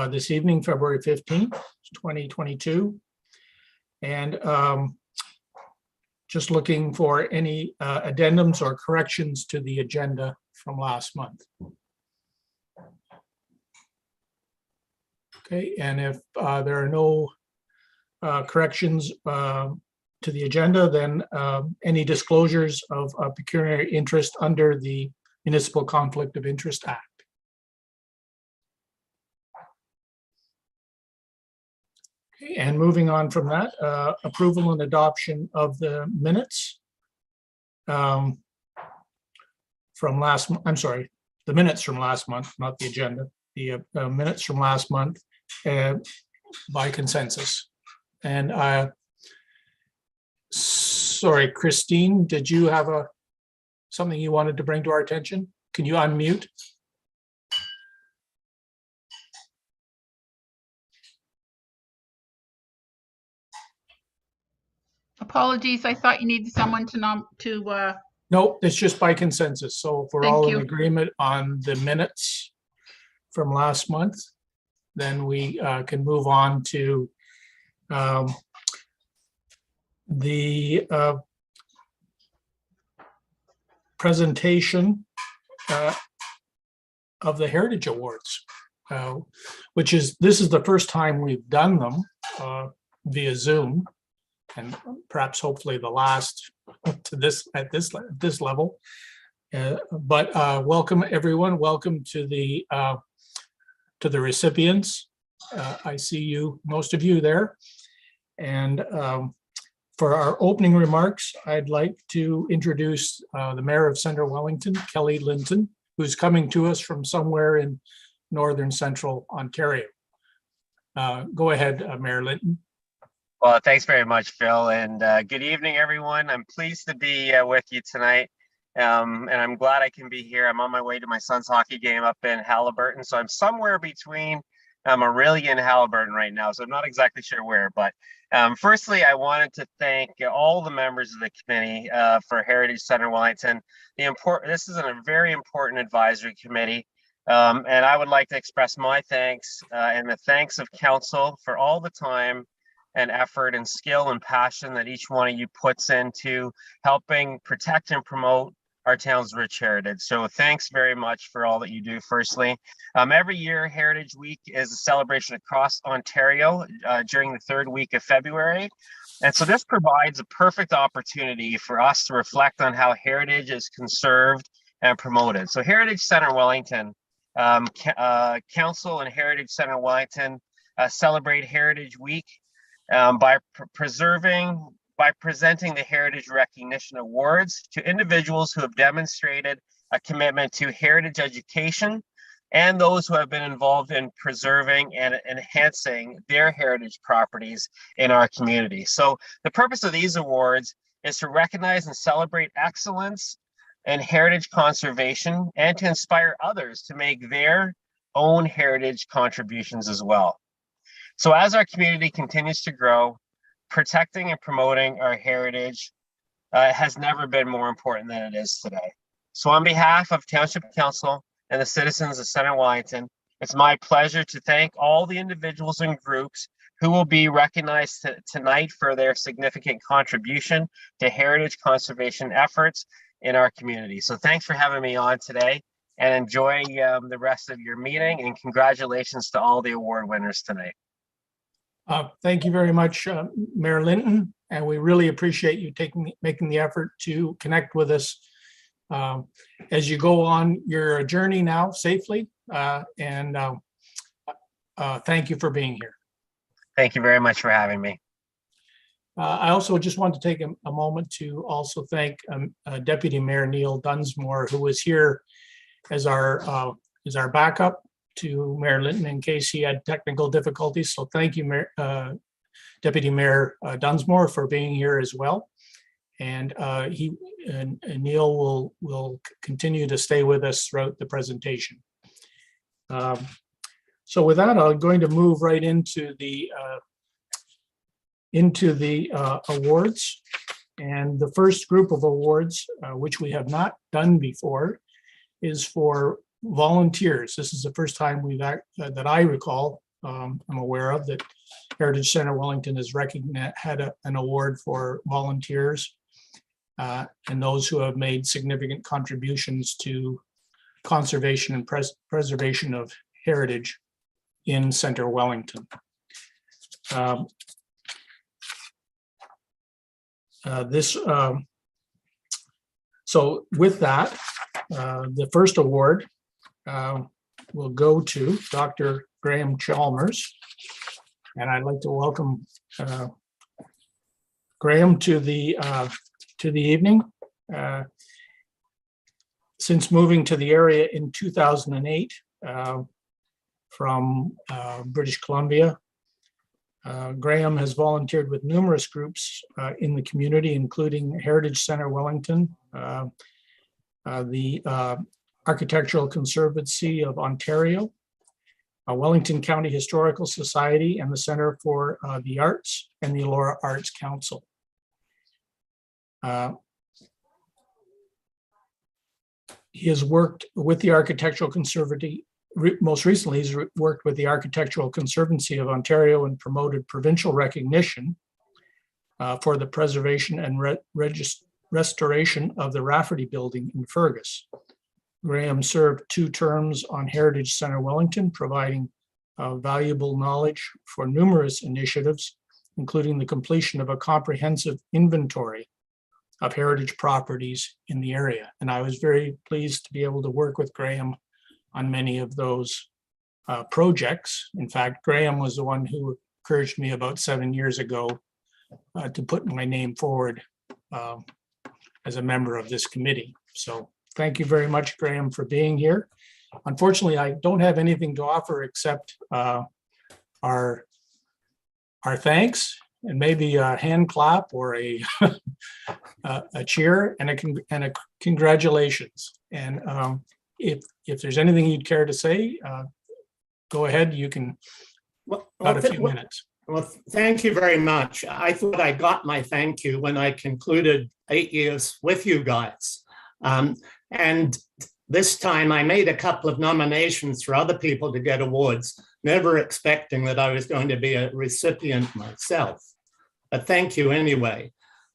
this evening, February 15th, 2022. And just looking for any addendums or corrections to the agenda from last month. Okay, and if there are no corrections to the agenda, then any disclosures of pecuniary interest under the Municipal Conflict of Interest Act. Okay, and moving on from that, approval and adoption of the minutes from last, I'm sorry, the minutes from last month, not the agenda, the minutes from last month by consensus. And sorry, Christine, did you have something you wanted to bring to our attention? Can you unmute? Apologies, I thought you needed someone to No, it's just by consensus. So if we're all in agreement on the minutes from last month, then we can move on to the presentation of the Heritage Awards, this is the first time we've done them via Zoom, and perhaps hopefully the last to this at this level. But welcome everyone. Welcome to the recipients. I see you, most of you there. And for our opening remarks, I'd like to introduce the Mayor of Centre Wellington, Kelly Linton, who's coming to us from somewhere in northern central Ontario. Go ahead, Mayor Linton. Well, thanks very much, Phil, and good evening, everyone. I'm pleased to be with you tonight, and I'm glad I can be here. I'm on my way to my son's hockey game up in Haliburton, so I'm somewhere between Orillia and Haliburton right now, so I'm not exactly sure where. But firstly, I wanted to thank all the members of the committee for Heritage Centre Wellington. This is a very important advisory committee, and I would like to express my thanks and the thanks of council for all the time and effort and skill and passion that each one of you puts into helping protect and promote our town's rich heritage. So thanks very much for all that you do. Firstly, every year Heritage Week is a celebration across Ontario during the third week of February. And so this provides a perfect opportunity for us to reflect on how heritage is conserved and promoted. So Heritage Centre Wellington, Council and Heritage Centre Wellington celebrate Heritage Week by presenting the Heritage Recognition Awards to individuals who have demonstrated a commitment to heritage education and those who have been involved in preserving and enhancing their heritage properties in our community. So the purpose of these awards is to recognize and celebrate excellence in heritage conservation and to inspire others to make their own heritage contributions as well. So as our community continues to grow, protecting and promoting our heritage has never been more important than it is today. So on behalf of Township Council and the citizens of Centre Wellington, it's my pleasure to thank all the individuals and groups who will be recognized tonight for their significant contribution to heritage conservation efforts in our community. So thanks for having me on today, and enjoy the rest of your meeting, and congratulations to all the award winners tonight. Thank you very much, Mayor Linton, and we really appreciate you making the effort to connect with us as you go on your journey now safely. And thank you for being here. Thank you very much for having me. I also just want to take a moment to also thank Deputy Mayor Neil Dunsmore, who was here as our backup to Mayor Linton in case he had technical difficulties. So thank you, Deputy Mayor Dunsmore, for being here as well. And Neil will continue to stay with us throughout the presentation. So with that, I'm going to move right into the awards. And the first group of awards, which we have not done before, is for volunteers. This is the first time that I recall I'm aware of, that Heritage Center Wellington has had an award for volunteers and those who have made significant contributions to conservation and preservation of heritage in Center Wellington. So with that, the first award will go to Dr. Graham Chalmers. And I'd like to welcome Graham to the evening. Since moving to the area in 2008 from British Columbia, Graham has volunteered with numerous groups in the community, including Heritage Center Wellington, the Architectural Conservancy of Ontario, Wellington County Historical Society, and the Center for the Arts and the Elora Arts Council. He has worked with the Architectural Conservancy. Most recently, he's worked with the Architectural Conservancy of Ontario and promoted provincial recognition for the preservation and restoration of the Rafferty Building in Fergus. Graham served 2 terms on Heritage Center Wellington, providing valuable knowledge for numerous initiatives, including the completion of a comprehensive inventory of heritage properties in the area. And I was very pleased to be able to work with Graham on many of those projects. In fact, Graham was the one who encouraged me about 7 years ago to put my name forward as a member of this committee. So thank you very much, Graham, for being here. Unfortunately, I don't have anything to offer except our thanks and maybe a hand clap or a cheer and a congratulations. And if there's anything you'd care to say, go ahead. You can about a few minutes. Well, thank you very much. I thought I got my thank you when I concluded 8 years with you guys. And this time I made a couple of nominations for other people to get awards, never expecting that I was going to be a recipient myself. But thank you anyway.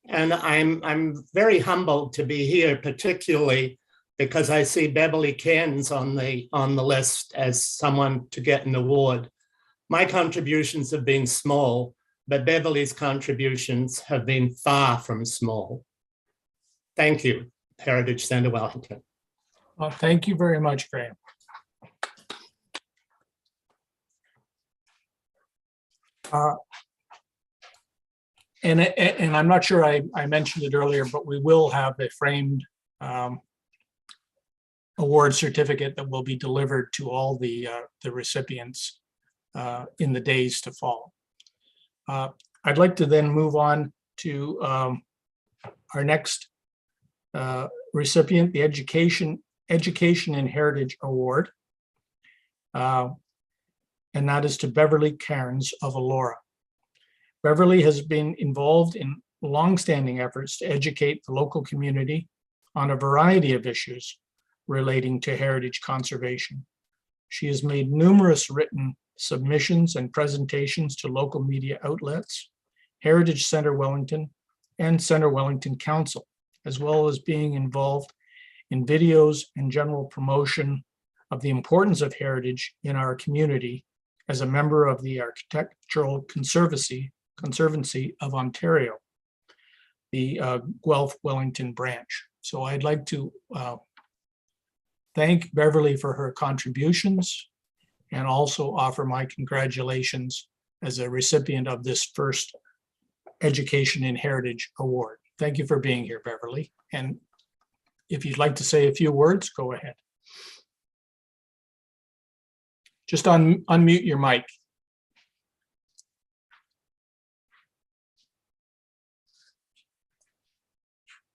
And I'm very humbled to be here, particularly because I see Beverly Cairns on the list as someone to get an award. My contributions have been small, but Beverly's contributions have been far from small. Thank you, Heritage Center Wellington. Well, thank you very much, Graham. And I'm not sure I mentioned it earlier, but we will have a framed award certificate that will be delivered to all the recipients in the days to follow. I'd like to then move on to our next recipient, the Education and Heritage Award. And that is to Beverly Cairns of Elora. Beverly has been involved in longstanding efforts to educate the local community on a variety of issues relating to heritage conservation. She has made numerous written submissions and presentations to local media outlets, Heritage Center Wellington, and Center Wellington Council, as well as being involved in videos and general promotion of the importance of heritage in our community as a member of the Architectural Conservancy of Ontario, the Guelph Wellington branch. So I'd like to thank Beverly for her contributions and also offer my congratulations as a recipient of this first Education in Heritage Award. Thank you for being here, Beverly. And if you'd like to say a few words, go ahead. Just unmute your mic.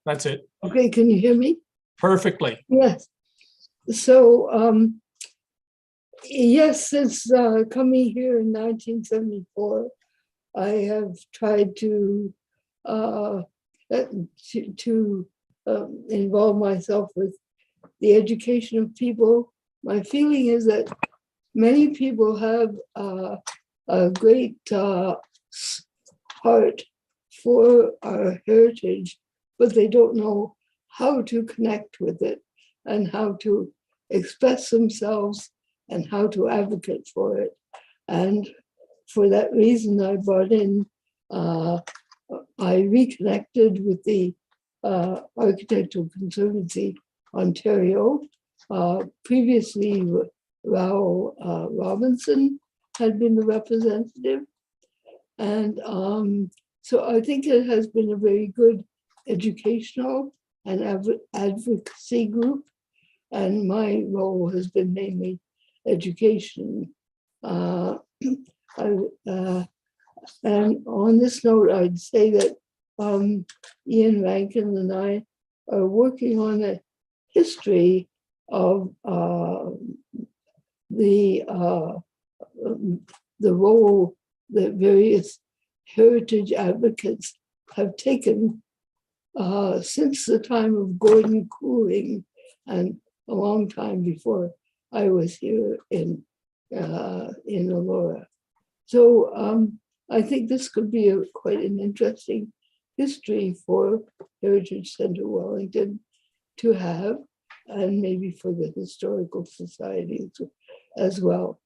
That's it. Okay, can you hear me? Perfectly. Yes. So, yes, since coming here in 1974, I have tried to involve myself with the education of people. My feeling is that many people have a great heart for our heritage, but they don't know how to connect with it and how to express themselves and how to advocate for it. And for that reason, I brought in, I reconnected with the Architectural Conservancy Ontario. Previously, Rao Robinson had been the representative. And so I think it has been a very good educational and advocacy group. And my role has been mainly education. And on this note, I'd say that Ian Rankin and I are working on a history of the role that various heritage advocates have taken since the time of Gordon Cooling and a long time before I was here in Elora. So I think this could be quite an interesting history for Heritage Center Wellington to have, and maybe for the Historical Society as well.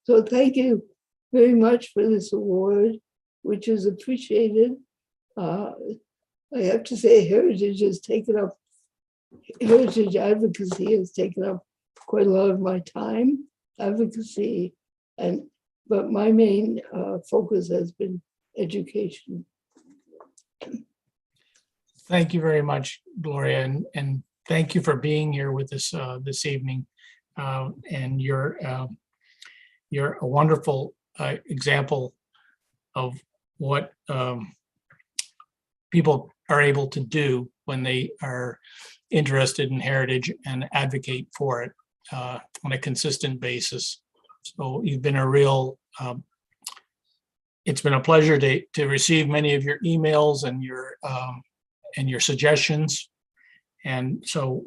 So thank you very much for this award, which is appreciated. I have to say heritage advocacy has taken up quite a lot of my time, advocacy, but my main focus has been education. Thank you very much, Gloria, and thank you for being here with us this evening. And you're a wonderful example of what people are able to do when they are interested in heritage and advocate for it on a consistent basis. So you've been a real, it's been a pleasure to receive many of your emails and your suggestions. And so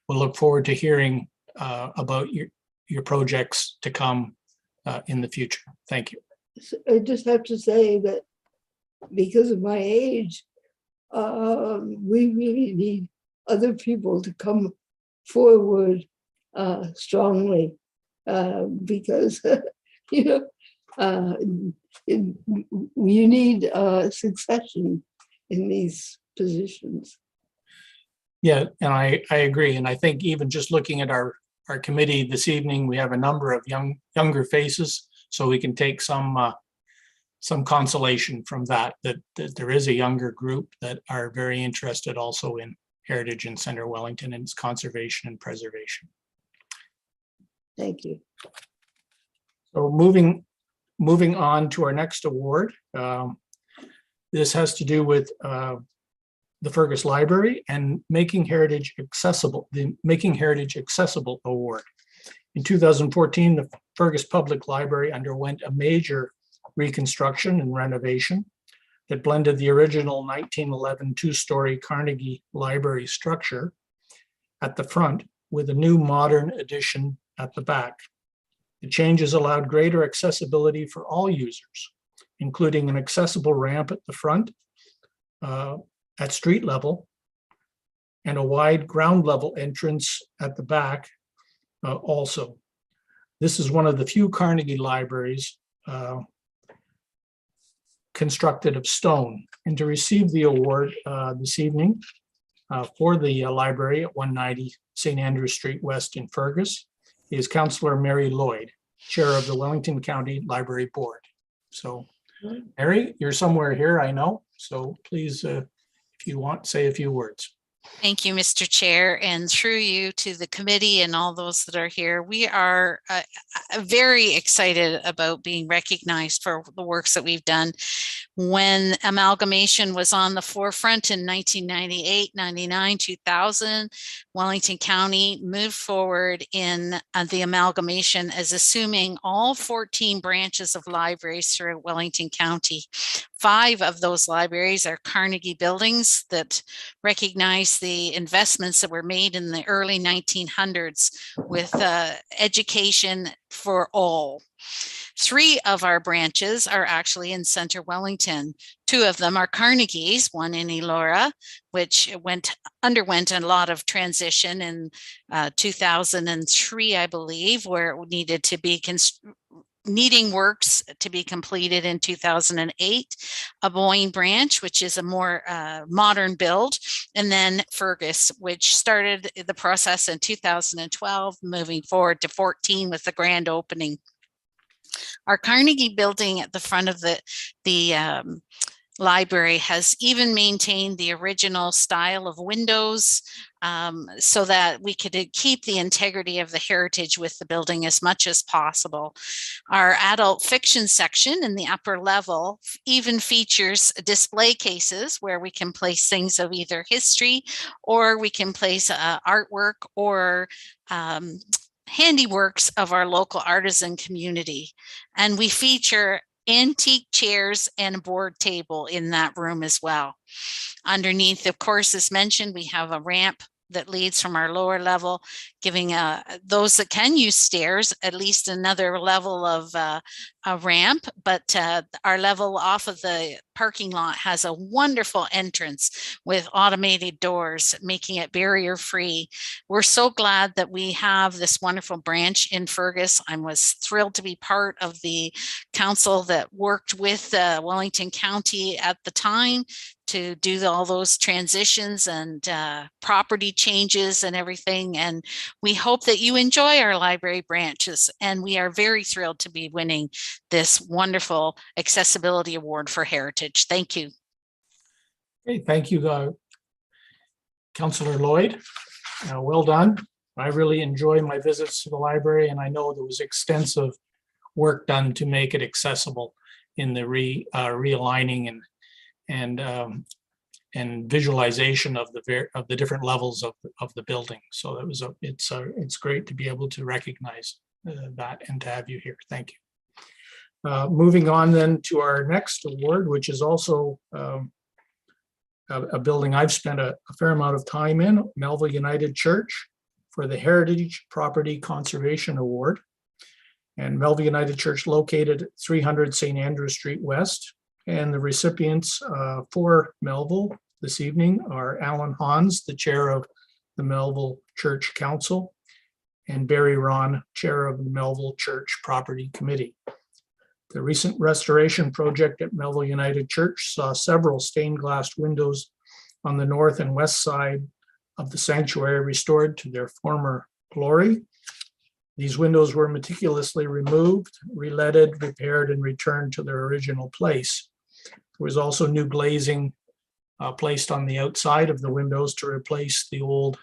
we'll look forward to hearing about your projects to come in the future. Thank you. I just have to say that because of my age, we really need other people to come forward strongly because you need succession in these positions. Yeah, and I agree. And I think even just looking at our committee this evening, we have a number of younger faces, so we can take some consolation from that there is a younger group that are very interested also in heritage in Center Wellington and its conservation and preservation. Thank you. So moving on to our next award. This has to do with the Fergus Library and Making Heritage Accessible, the Making Heritage Accessible Award. In 2014, the Fergus Public Library underwent a major reconstruction and renovation that blended the original 1911 two-story Carnegie Library structure at the front with a new modern addition at the back. The changes allowed greater accessibility for all users, including an accessible ramp at the front at street level and a wide ground level entrance at the back also. This is one of the few Carnegie libraries constructed of stone. And to receive the award this evening for the library at 190 St. Andrew Street West in Fergus is Councillor Mary Lloyd, Chair of the Wellington County Library Board. So Mary, you're somewhere here, I know. So please, if you want, say a few words. Thank you, Mr. Chair, and through you to the committee and all those that are here. We are very excited about being recognized for the works that we've done. When amalgamation was on the forefront in 1998, 99, 2000, Wellington County moved forward in the amalgamation as assuming all 14 branches of libraries throughout Wellington County 5 of those libraries are Carnegie buildings that recognize the investments that were made in the early 1900s with education for all. 3 of our branches are actually in Center Wellington. 2 of them are Carnegie's, one in Elora, which underwent a lot of transition in 2003, I believe, where it needed to be needing works to be completed in 2008, a Boyne branch, which is a more modern build, and then Fergus, which started the process in 2012, moving forward to 14 with the grand opening. Our Carnegie building at the front of the library has even maintained the original style of windows, so that we could keep the integrity of the heritage with the building as much as possible. Our adult fiction section in the upper level even features display cases where we can place things of either history, or we can place artwork or handiworks of our local artisan community. And we feature antique chairs and a board table in that room as well. Underneath, of course, as mentioned, we have a ramp that leads from our lower level, giving those that can use stairs at least another level of a ramp. But our level off of the parking lot has a wonderful entrance with automated doors, making it barrier free. We're so glad that we have this wonderful branch in Fergus. I was thrilled to be part of the council that worked with Wellington County at the time to do all those transitions and property changes and everything. And we hope that you enjoy our library branches. And we are very thrilled to be winning this wonderful accessibility award for heritage. Thank you. Okay, thank you, Councillor Lloyd. Well done. I really enjoy my visits to the library, and I know there was extensive work done to make it accessible in the realigning and visualization of the different levels of the building. So it's great to be able to recognize that and to have you here. Thank you. Moving on then to our next award, which is also a building I've spent a fair amount of time in, Melville United Church, for the Heritage Property Conservation Award. And Melville United Church, located at 300 St. Andrew Street West. And the recipients for Melville this evening are Alan Hans, the chair of the Melville Church Council, and Barry Ron, chair of the Melville Church Property Committee. The recent restoration project at Melville United Church saw several stained glass windows on the north and west side of the sanctuary restored to their former glory. These windows were meticulously removed, re-leaded, repaired, and returned to their original place. There was also new glazing placed on the outside of the windows to replace the old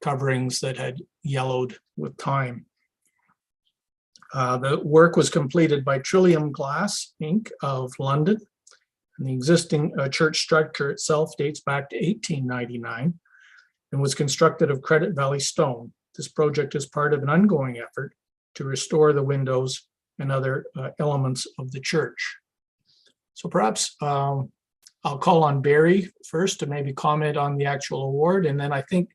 coverings that had yellowed with time. The work was completed by Trillium Glass, Inc. of London. And the existing church structure itself dates back to 1899 and was constructed of Credit Valley stone. This project is part of an ongoing effort to restore the windows and other elements of the church. So perhaps I'll call on Barry first to maybe comment on the actual award, and then I think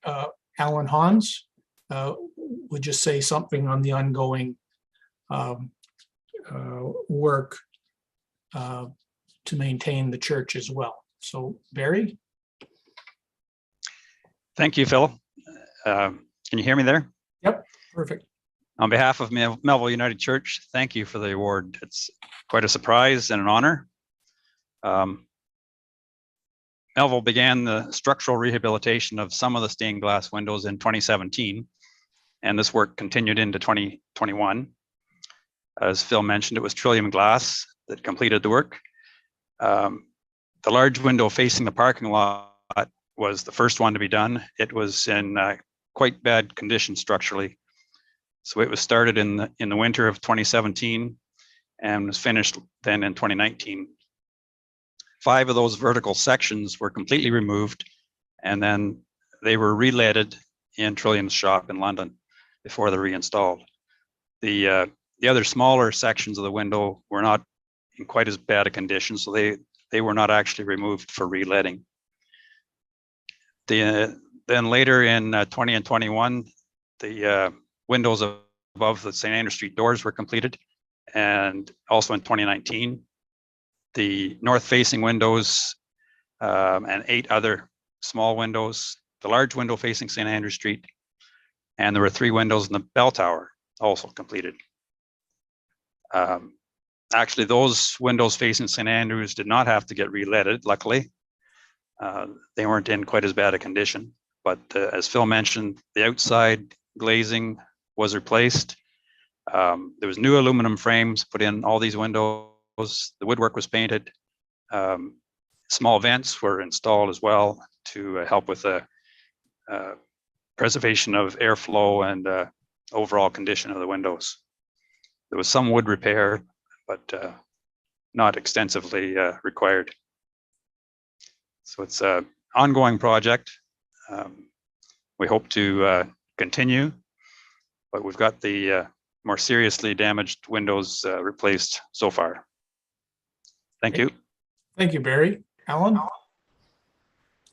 Alan Hans would just say something on the ongoing work to maintain the church as well. So Barry? Thank you, Phil. Can you hear me there? Yep, perfect. On behalf of Melville United Church, thank you for the award. It's quite a surprise and an honor. Melville began the structural rehabilitation of some of the stained glass windows in 2017, and this work continued into 2021. As Phil mentioned, it was Trillium Glass that completed the work. The large window facing the parking lot was the first one to be done. It was in quite bad condition structurally. So it was started in the winter of 2017 and was finished then in 2019. 5 of those vertical sections were completely removed, and then they were re-leaded in Trillium's shop in London before they're reinstalled. The other smaller sections of the window were not in quite as bad a condition, so they they were not actually removed for re-letting. Then later in 20 and 21, the windows above the St. Andrew Street doors were completed. And also in 2019, the north-facing windows and 8 other small windows, the large window facing St. Andrew Street, and there were 3 windows in the bell tower also completed. Actually, those windows facing St. Andrews did not have to get re-leaded, luckily. They weren't in quite as bad a condition, but as Phil mentioned, the outside glazing was replaced. There was new aluminum frames put in all these windows. The woodwork was painted. Small vents were installed as well to help with the preservation of airflow and overall condition of the windows. There was some wood repair, but not extensively required. So it's an ongoing project. We hope to continue, but we've got the more seriously damaged windows replaced so far. Thank you. Thank you, Barry. Alan?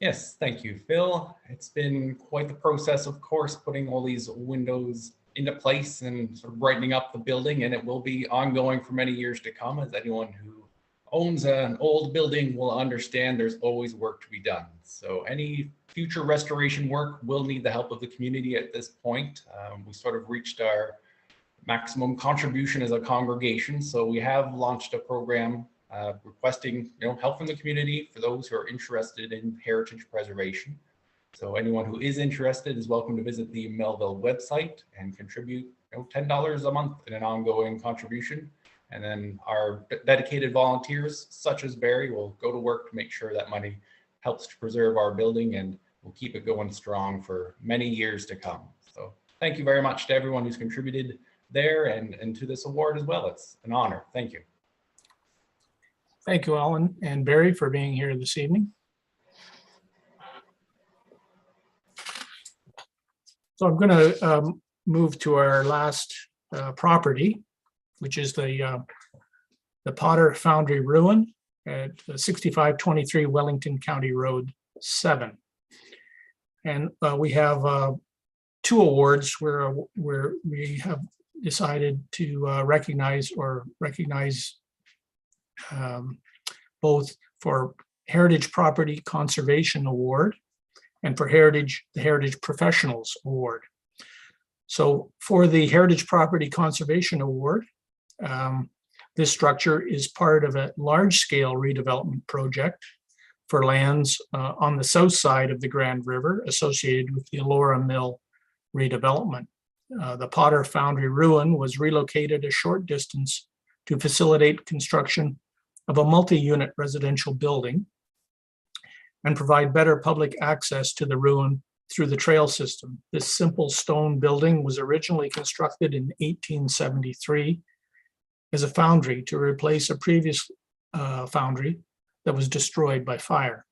Yes, thank you, Phil. It's been quite the process, of course, putting all these windows into place and sort of brightening up the building, and it will be ongoing for many years to come. As anyone who owns an old building will understand, there's always work to be done. So any future restoration work will need the help of the community at this point. We sort of reached our maximum contribution as a congregation, so we have launched a program requesting help from the community for those who are interested in heritage preservation. So anyone who is interested is welcome to visit the Melville website and contribute $10 a month in an ongoing contribution. And then our dedicated volunteers, such as Barry, will go to work to make sure that money helps to preserve our building, and we'll keep it going strong for many years to come. So thank you very much to everyone who's contributed there and to this award as well. It's an honor. Thank you. Thank you, Alan and Barry, for being here this evening. So I'm going to move to our last property, which is the Potter Foundry Ruin at 6523 Wellington County Road 7. And we have 2 awards where we have decided to recognize both for Heritage Property Conservation Award and for the Heritage Professionals Award. So for the Heritage Property Conservation Award, this structure is part of a large-scale redevelopment project for lands on the south side of the Grand River associated with the Elora Mill redevelopment. The Potter Foundry Ruin was relocated a short distance to facilitate construction of a multi-unit residential building and provide better public access to the ruin through the trail system. This simple stone building was originally constructed in 1873 as a foundry to replace a previous foundry that was destroyed by fire.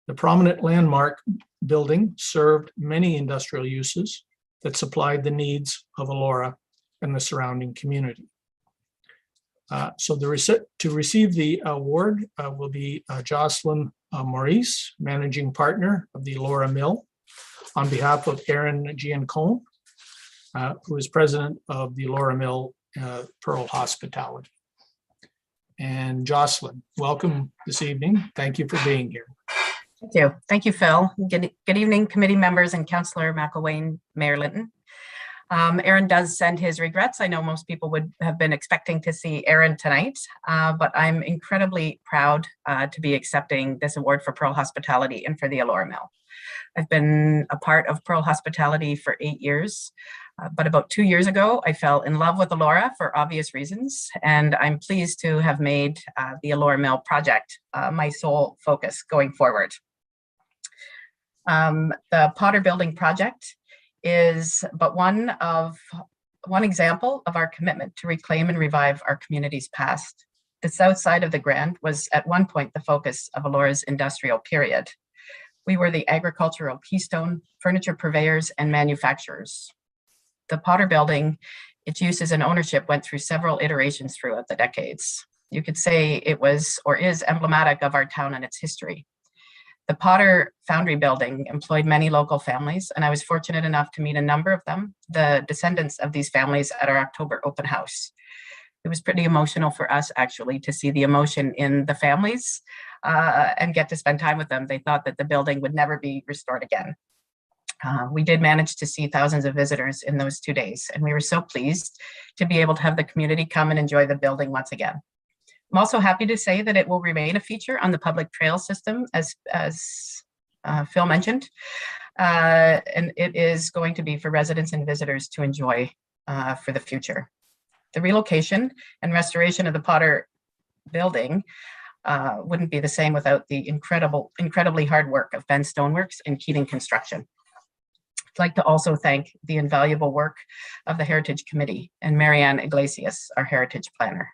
The prominent landmark building served many industrial uses that supplied the needs of Elora and the surrounding community. So to receive the award will be Jocelyn Maurice, Managing Partner of the Elora Mill, on behalf of Aaron Giancone, who is President of the Elora Mill Pearl Hospitality. And Jocelyn, welcome this evening. Thank you for being here. Thank you. Thank you, Phil. Good evening, committee members and Councillor McElwain, Mayor Linton. Aaron does send his regrets. I know most people would have been expecting to see Aaron tonight, but I'm incredibly proud to be accepting this award for Pearl Hospitality and for the Elora Mill. I've been a part of Pearl Hospitality for 8 years, but about 2 years ago, I fell in love with Elora for obvious reasons, and I'm pleased to have made the Elora Mill project my sole focus going forward. The Potter Building project is but one example of our commitment to reclaim and revive our community's past. The south side of the Grand was at one point the focus of Elora's industrial period. We were the agricultural keystone, furniture purveyors, and manufacturers. The Potter Building, its uses and ownership went through several iterations throughout the decades. You could say it was or is emblematic of our town and its history. The Potter Foundry building employed many local families, and I was fortunate enough to meet a number of them, the descendants of these families, at our October open house. It was pretty emotional for us, actually, to see the emotion in the families and get to spend time with them. They thought that the building would never be restored again. We did manage to see thousands of visitors in those 2 days, and we were so pleased to be able to have the community come and enjoy the building once again. I'm also happy to say that it will remain a feature on the public trail system, as Phil mentioned, and it is going to be for residents and visitors to enjoy for the future. The relocation and restoration of the Potter building wouldn't be the same without the incredibly hard work of Ben Stoneworks and Keating Construction. I'd like to also thank the invaluable work of the Heritage Committee and Marianne Iglesias, our Heritage Planner.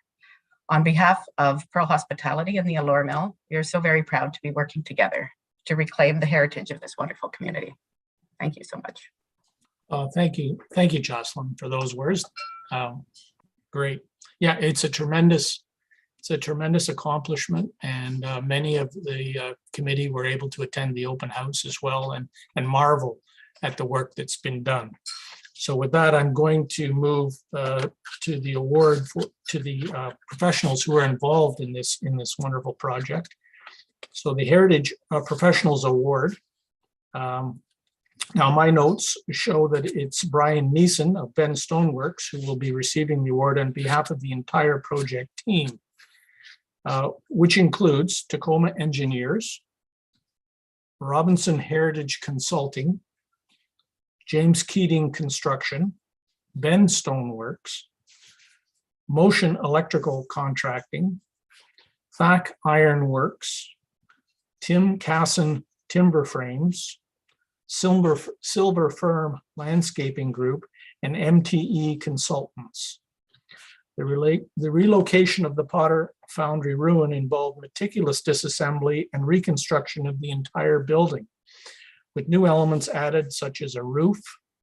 On behalf of Pearl Hospitality and the Elora Mill, we are so very proud to be working together to reclaim the heritage of this wonderful community. Thank you so much. Thank you, Jocelyn, for those words. Great. Yeah, it's a tremendous accomplishment, and many of the committee were able to attend the open house as well and marvel at the work that's been done. So with that, I'm going to move to the award to the professionals who are involved in this wonderful project. So the Heritage Professionals Award. Now my notes show that it's Brian Neeson of Ben Stoneworks who will be receiving the award on behalf of the entire project team, which includes Tacoma Engineers, Robinson Heritage Consulting, James Keating Construction, Ben Stoneworks, Motion Electrical Contracting, FAC Iron Works, Tim Casson Timber Frames, Silver Firm Landscaping Group, and MTE Consultants. The relocation of the Potter Foundry ruin involved meticulous disassembly and reconstruction of the entire building, with new elements added such as a roof,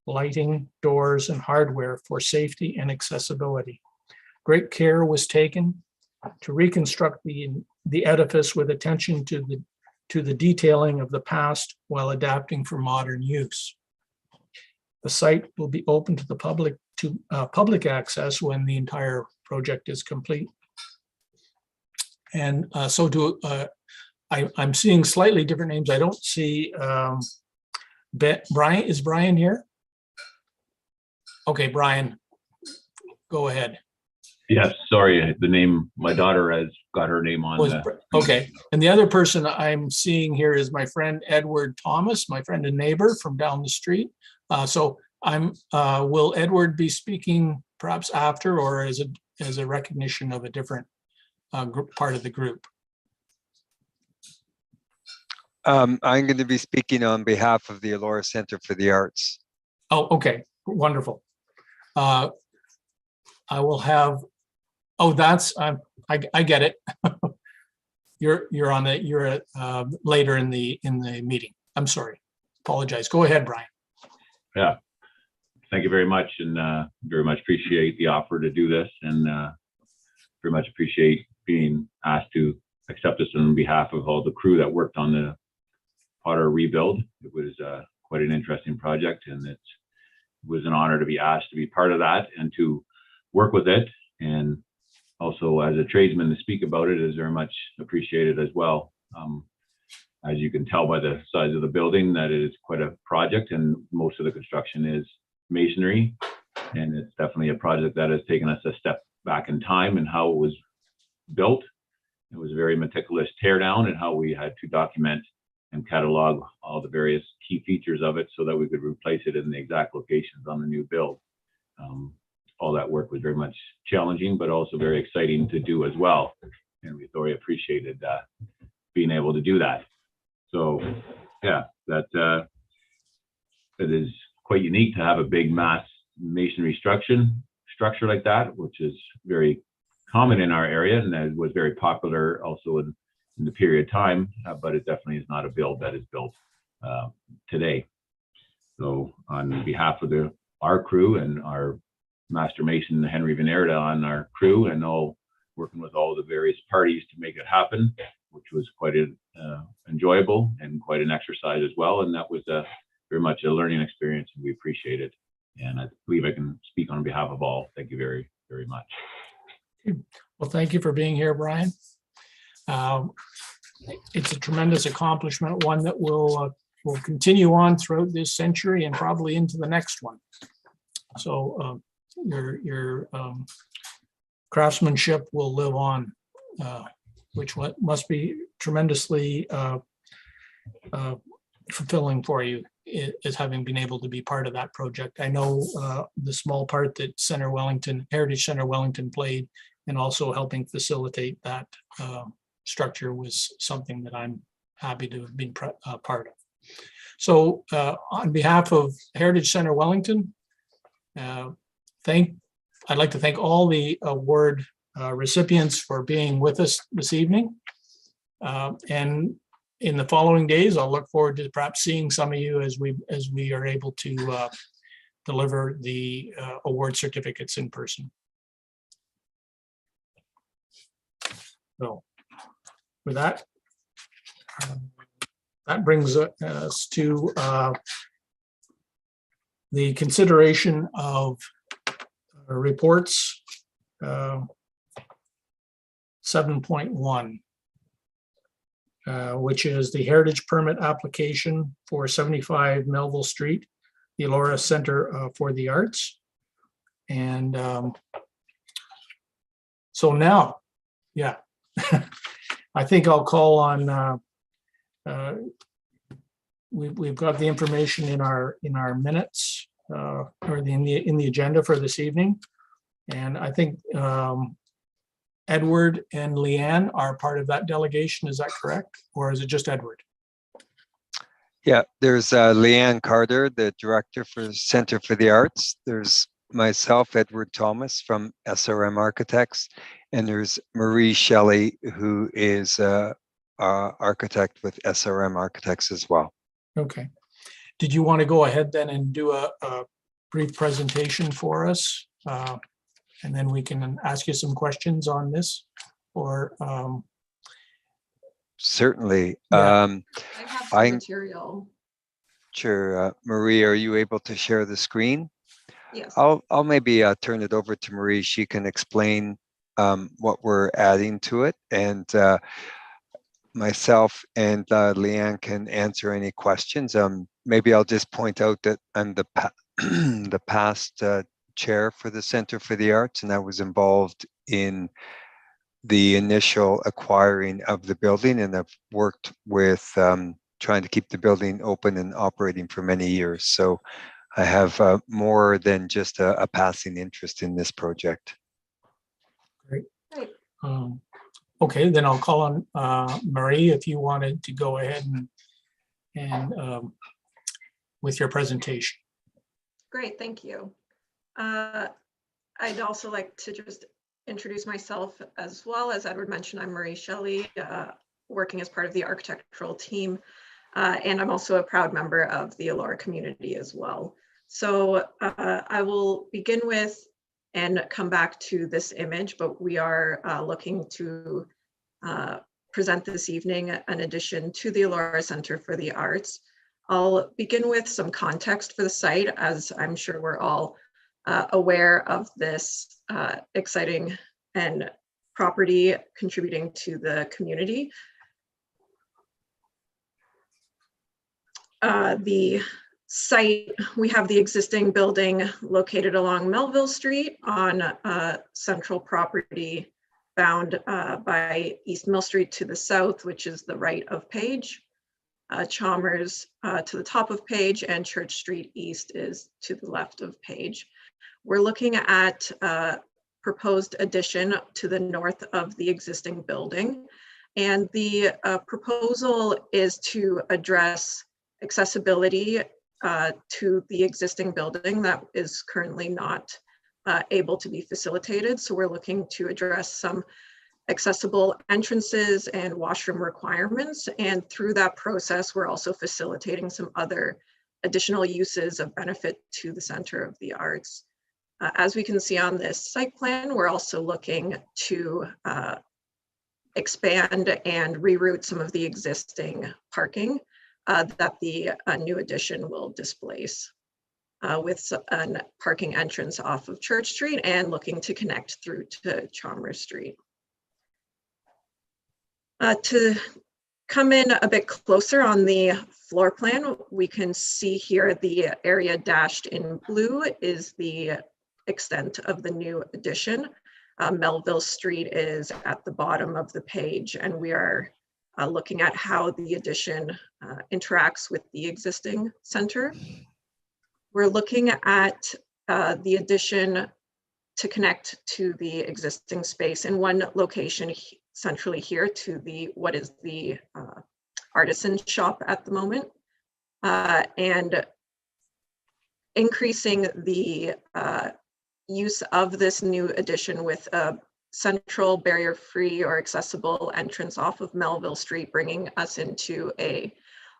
lighting, doors, and hardware for safety and accessibility. Great care was taken to reconstruct the edifice with attention to the detailing of the past while adapting for modern use. The site will be open to the public access when the entire project is complete. And I'm seeing slightly different names. I don't see Brian. Is Brian here? Okay, Brian, go ahead. Yes, sorry, the name, my daughter has got her name on. Okay, and the other person I'm seeing here is my friend Edward Thomas, my friend and neighbor from down the street. So will Edward be speaking perhaps after, or as a recognition of a different part of the group? I'm going to be speaking on behalf of the Elora Center for the Arts. Oh, okay, wonderful. I will have. Oh, that's I get it. You're later in the meeting. I'm sorry. Apologize. Go ahead, Brian. Yeah. Thank you very much, and very much appreciate the offer to do this, and very much appreciate being asked to accept this on behalf of all the crew that worked on the Potter rebuild. It was quite an interesting project, and it was an honor to be asked to be part of that and to work with it. And also as a tradesman to speak about it is very much appreciated as well. As you can tell by the size of the building, that it is quite a project, and most of the construction is masonry. And it's definitely a project that has taken us a step back in time and how it was built. It was a very meticulous teardown and how we had to document and catalog all the various key features of it so that we could replace it in the exact locations on the new build. All that work was very much challenging, but also very exciting to do as well. And we thoroughly appreciated being able to do that. So yeah, that it is quite unique to have a big mass masonry structure like that, which is very common in our area, and that was very popular also in the period of time, but it definitely is not a build that is built today. So on behalf of our crew and our Master Mason Henry Venerda on our crew and all working with all the various parties to make it happen, which was quite enjoyable and quite an exercise as well. And that was very much a learning experience, and we appreciate it. And I believe I can speak on behalf of all. Thank you very, very much. Well, thank you for being here, Brian. It's a tremendous accomplishment, one that will continue on throughout this century and probably into the next one. So your craftsmanship will live on, which must be tremendously fulfilling for you, is having been able to be part of that project. I know the small part that Heritage Center Wellington played, and also helping facilitate that structure was something that I'm happy to have been part of. So on behalf of Heritage Center Wellington, I'd like to thank all the award recipients for being with us this evening. And in the following days, I'll look forward to perhaps seeing some of you as we are able to deliver the award certificates in person. So with that, that brings us to the consideration of reports 7.1, which is the heritage permit application for 75 Melville Street, the Elora Center for the Arts. And so now, yeah, I think I'll call on, we've got the information in our minutes or in the agenda for this evening. And I think Edward and Leanne are part of that delegation. Is that correct? Or is it just Edward? Yeah, there's Leanne Carter, the director for Center for the Arts. There's myself, Edward Thomas from SRM Architects, and there's Marie Shelly, who is architect with SRM Architects as well. Okay. Did you want to go ahead then and do a brief presentation for us? And then we can ask you some questions on this, or certainly. Yeah. I have some material. Sure. Marie, are you able to share the screen? Yes. I'll maybe turn it over to Marie. She can explain what we're adding to it, and myself and Leanne can answer any questions. Maybe I'll just point out that I'm the past chair for the Center for the Arts, and I was involved in the initial acquiring of the building, and I've worked with trying to keep the building open and operating for many years. So I have more than just a passing interest in this project. Great. Okay, then I'll call on Marie if you wanted to go ahead and with your presentation. Great, thank you. I'd also like to just introduce myself as well. As Edward mentioned, I'm Marie Shelly, working as part of the architectural team, and I'm also a proud member of the Elora community as well. So I will begin with and come back to this image, but we are looking to present this evening an addition to the Elora Center for the Arts. I'll begin with some context for the site, as I'm sure we're all aware of this exciting and property contributing to the community. The site, we have the existing building located along Melville Street on central property bound by East Mill Street to the south, which is the right of page. Chalmers to the top of page, and Church Street East is to the left of page. We're looking at a proposed addition to the north of the existing building. And the proposal is to address accessibility to the existing building that is currently not able to be facilitated. So we're looking to address some accessible entrances and washroom requirements. And through that process, we're also facilitating some other additional uses of benefit to the Center of the Arts. As we can see on this site plan, we're also looking to expand and reroute some of the existing parking that the new addition will displace with a parking entrance off of Church Street and looking to connect through to Chalmers Street. To come in a bit closer on the floor plan, we can see here the area dashed in blue is the extent of the new addition. Melville Street is at the bottom of the page, and we are looking at how the addition interacts with the existing center. We're looking at the addition to connect to the existing space in one location centrally here to the what is the artisan shop at the moment, and increasing the use of this new addition with a central barrier-free or accessible entrance off of Melville Street, bringing us into a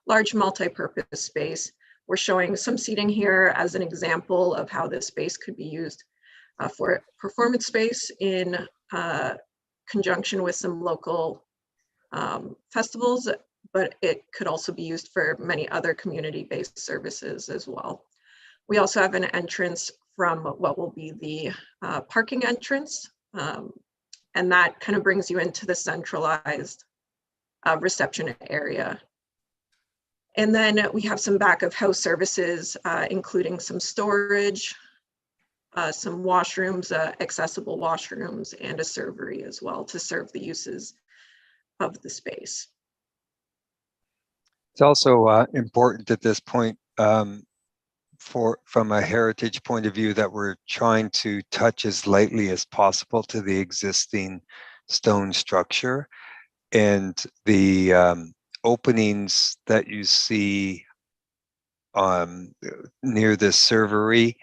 large multi-purpose space. We're showing some seating here as an example of how this space could be used for performance space in conjunction with some local festivals, but it could also be used for many other community-based services as well. We also have an entrance from what will be the parking entrance, and that kind of brings you into the centralized reception area. And then we have some back of house services, including some storage, some washrooms, accessible washrooms, and a servery as well to serve the uses of the space. It's also important at this point from a heritage point of view that we're trying to touch as lightly as possible to the existing stone structure, and the openings that you see near the servery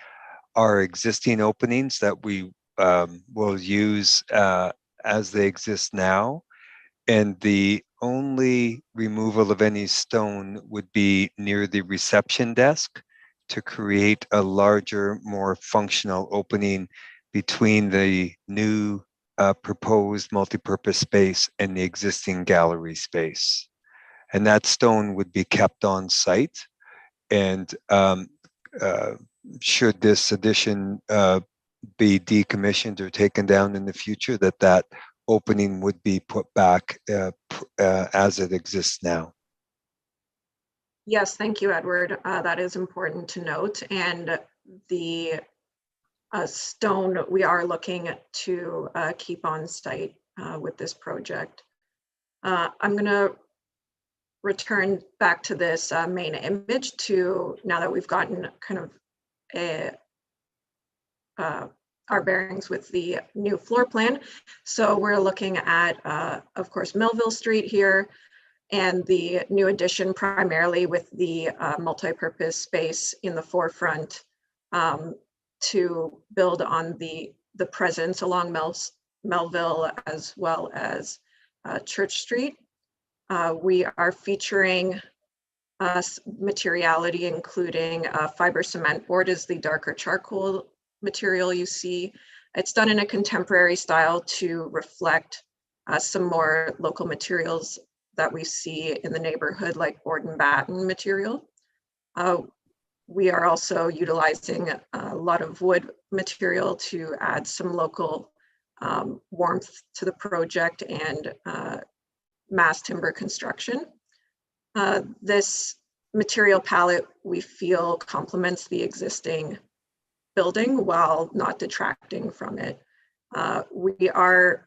are existing openings that we will use as they exist now, and the only removal of any stone would be near the reception desk to create a larger, more functional opening between the new proposed multipurpose space and the existing gallery space. And that stone would be kept on site, and should this addition be decommissioned or taken down in the future, that opening would be put back as it exists now. Yes, thank you, Edward. That is important to note. And the stone we are looking to keep on site with this project. I'm going to return back to this main image to now that we've gotten kind of our bearings with the new floor plan. So we're looking at, of course, Melville Street here, and the new addition primarily with the multi-purpose space in the forefront to build on the presence along Melville as well as Church Street. We are featuring materiality, including fiber cement board is the darker charcoal material you see. It's done in a contemporary style to reflect some more local materials that we see in the neighborhood, like board and batten material. We are also utilizing a lot of wood material to add some local warmth to the project and mass timber construction. This material palette we feel complements the existing building while not detracting from it. We are,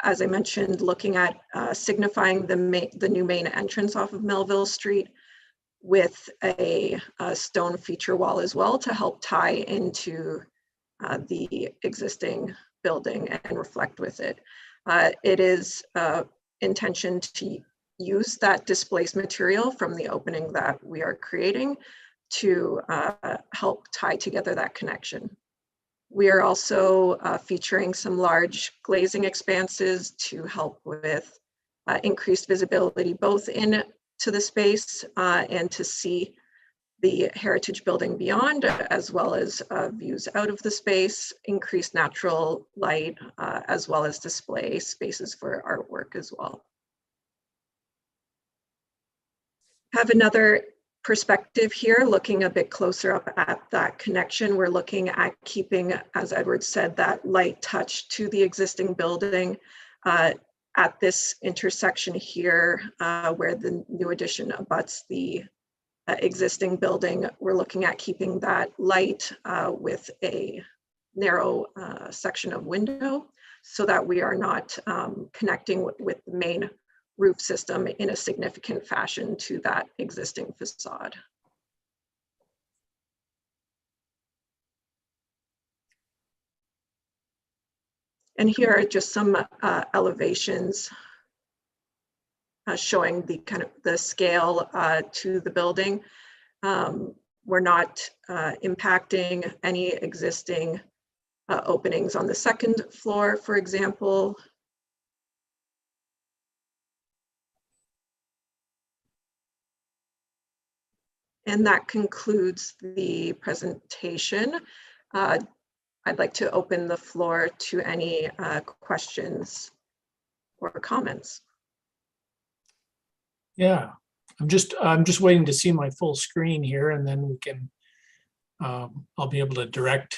as I mentioned, looking at signifying the new main entrance off of Melville Street with a stone feature wall as well to help tie into the existing building and reflect with it. It is intention to use that displaced material from the opening that we are creating to help tie together that connection. We are also featuring some large glazing expanses to help with increased visibility, both into the space and to see the heritage building beyond, as well as views out of the space, increased natural light, as well as display spaces for artwork as well. Have another perspective here, looking a bit closer up at that connection. We're looking at keeping, as Edward said, that light touch to the existing building at this intersection here, where the new addition abuts the existing building. We're looking at keeping that light with a narrow section of window so that we are not connecting with the main roof system in a significant fashion to that existing facade. And here are just some elevations showing the kind of the scale to the building. We're not impacting any existing openings on the second floor, for example. And that concludes the presentation. I'd like to open the floor to any questions or comments. Yeah, I'm just waiting to see my full screen here, and then we can, I'll be able to direct